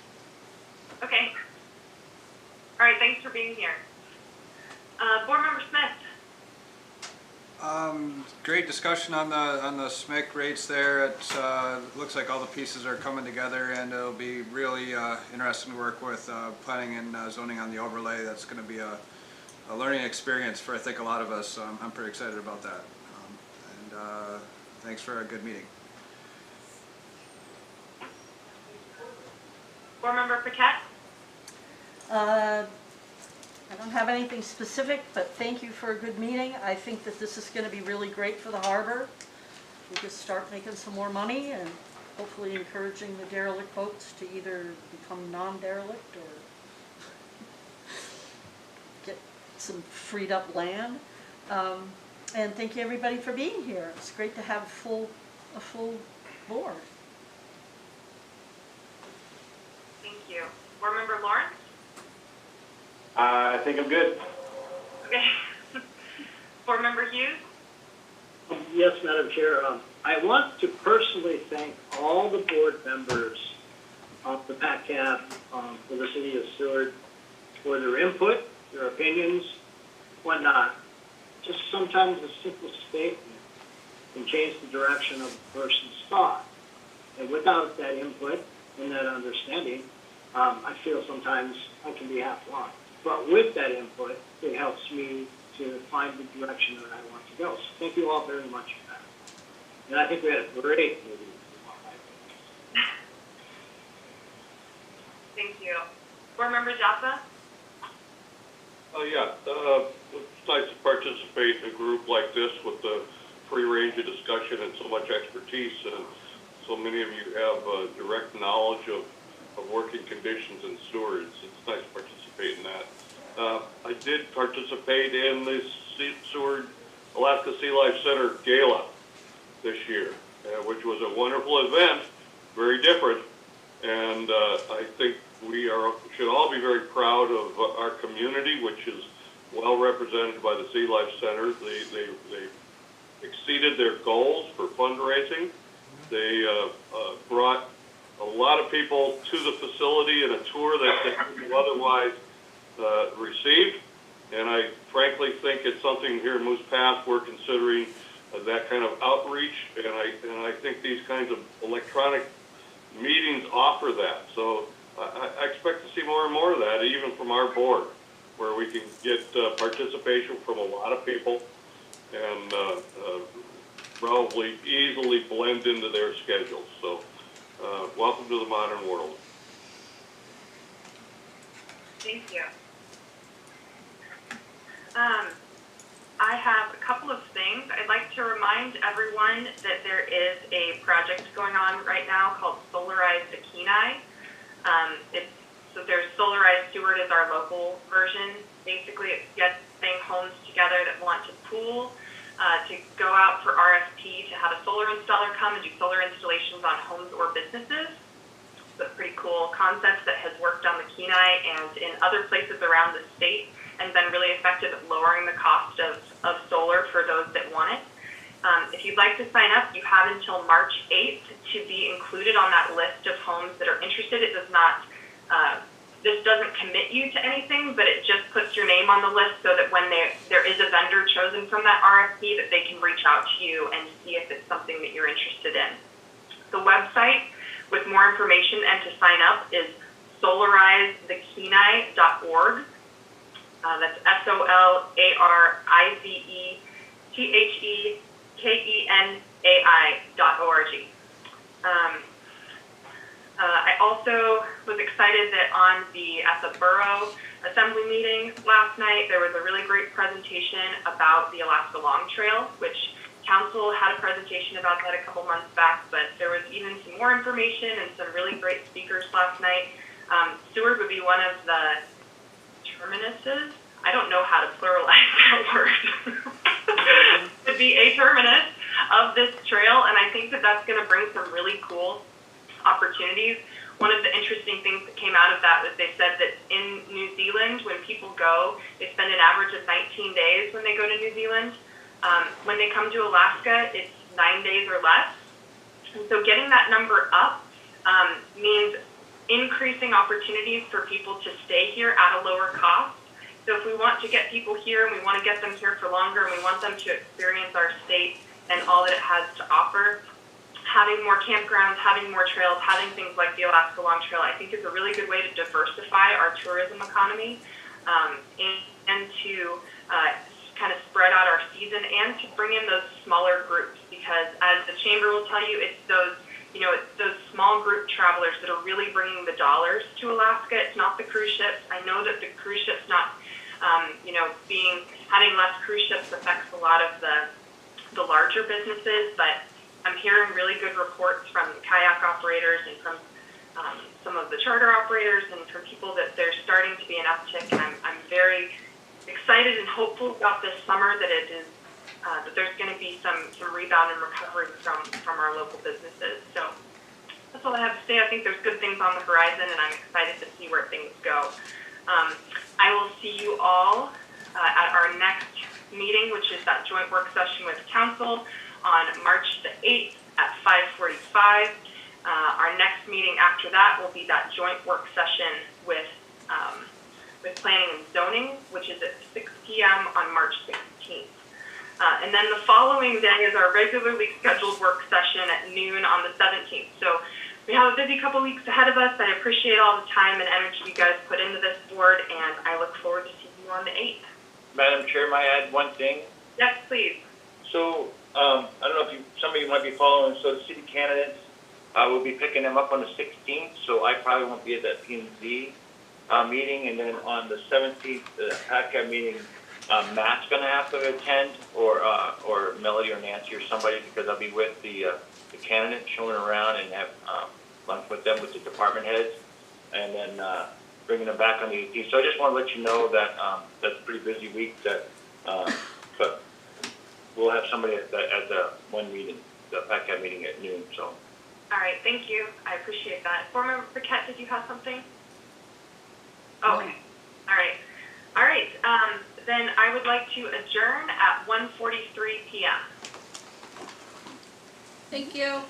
Okay. All right, thanks for being here. Board Member Smith. Great discussion on the SMIC rates there. It looks like all the pieces are coming together, and it'll be really interesting to work with planning and zoning on the overlay. That's going to be a learning experience for, I think, a lot of us. So I'm pretty excited about that. Thanks for a good meeting. Board Member Paquette. I don't have anything specific, but thank you for a good meeting. I think that this is going to be really great for the harbor. We can start making some more money and hopefully encouraging the derelict boats to either become non-derelict or get some freed up land. And thank you everybody for being here. It's great to have a full board. Thank you. Board Member Lawrence. I think I'm good. Okay. Board Member Hughes. Yes, Madam Chair. I want to personally thank all the board members of the PACCAF for the City of Seward for their input, their opinions, whatnot. Just sometimes a simple statement can change the direction of a person's thought. And without that input and that understanding, I feel sometimes I can be half lost. But with that input, it helps me to find the direction that I want to go. So thank you all very much for that. And I think we had a great meeting. Thank you. Board Member Jaffa. Yeah, it's nice to participate in a group like this with the free range of discussion and so much expertise. And so many of you have direct knowledge of working conditions in sewers. It's nice to participate in that. I did participate in the Seward Alaska Sea Life Center Gala this year, which was a wonderful event, very different, and I think we should all be very proud of our community, which is well represented by the Sea Life Center. They exceeded their goals for fundraising. They brought a lot of people to the facility in a tour that they would otherwise received, and I frankly think it's something here in Moose Pass we're considering that kind of outreach, and I think these kinds of electronic meetings offer that. So I expect to see more and more of that, even from our board, where we can get participation from a lot of people and probably easily blend into their schedules. So welcome to the modern world. Thank you. I have a couple of things. I'd like to remind everyone that there is a project going on right now called Solarize the Kenai. So there's Solarize Seward is our local version. Basically, it's getting homes together that want to pool to go out for RFP to have a solar installer come and do solar installations on homes or businesses. It's a pretty cool concept that has worked on the Kenai and in other places around the state and been really effective at lowering the cost of solar for those that want it. If you'd like to sign up, you have until March 8th to be included on that list of homes that are interested. It does not, this doesn't commit you to anything, but it just puts your name on the list so that when there is a vendor chosen from that RFP, that they can reach out to you and see if it's something that you're interested in. The website with more information and to sign up is solarizethekenai.org. That's SOLARIZETHEKENAI.org. I also was excited that at the Borough Assembly meeting last night, there was a really great presentation about the Alaska Long Trail, which Council had a presentation about that a couple months back, but there was even some more information and some really great speakers last night. Seward would be one of the terminuses. I don't know how to pluralize that word. Would be a terminus of this trail, and I think that that's going to bring some really cool opportunities. One of the interesting things that came out of that was they said that in New Zealand, when people go, they spend an average of 19 days when they go to New Zealand. When they come to Alaska, it's 9 days or less. And so getting that number up means increasing opportunities for people to stay here at a lower cost. So if we want to get people here and we want to get them here for longer and we want them to experience our state and all that it has to offer, having more campgrounds, having more trails, having things like the Alaska Long Trail, I think is a really good way to diversify our tourism economy and to kind of spread out our season and to bring in those smaller groups, because as the chamber will tell you, it's those small group travelers that are really bringing the dollars to Alaska. It's not the cruise ships. I know that the cruise ships not, having less cruise ships affects a lot of the larger businesses, but I'm hearing really good reports from kayak operators and from some of the charter operators and from people that there's starting to be an uptick, and I'm very excited and hopeful about this summer that it is that there's going to be some rebound and recovery from our local businesses. So that's all I have to say. I think there's good things on the horizon, and I'm excited to see where things go. I will see you all at our next meeting, which is that joint work session with council on March the 8th at 5:45. Our next meeting after that will be that joint work session with planning and zoning, which is at 6 p.m. on March 16th. And then the following day is our regularly scheduled work session at noon on the 17th. So we have a busy couple weeks ahead of us. I appreciate all the time and energy you guys put into this board, and I look forward to seeing you on the 8th. Madam Chair, may I add one thing? Yes, please. So, I don't know if some of you might be following, so the city candidates, we'll be picking them up on the 16th, so I probably won't be at that P&Z meeting, and then on the 17th, the PACA meeting, Matt's gonna have to attend, or Melody or Nancy or somebody, because I'll be with the candidates, showing around and have lunch with them, with the department heads, and then bringing them back on the 18th. So I just want to let you know that that's a pretty busy week, but we'll have somebody at the one meeting, the PACA meeting at noon, so. All right, thank you. I appreciate that. Board Member Paquette, did you have something? Okay. All right. All right. Then I would like to adjourn at 1:43 p.m. Thank you.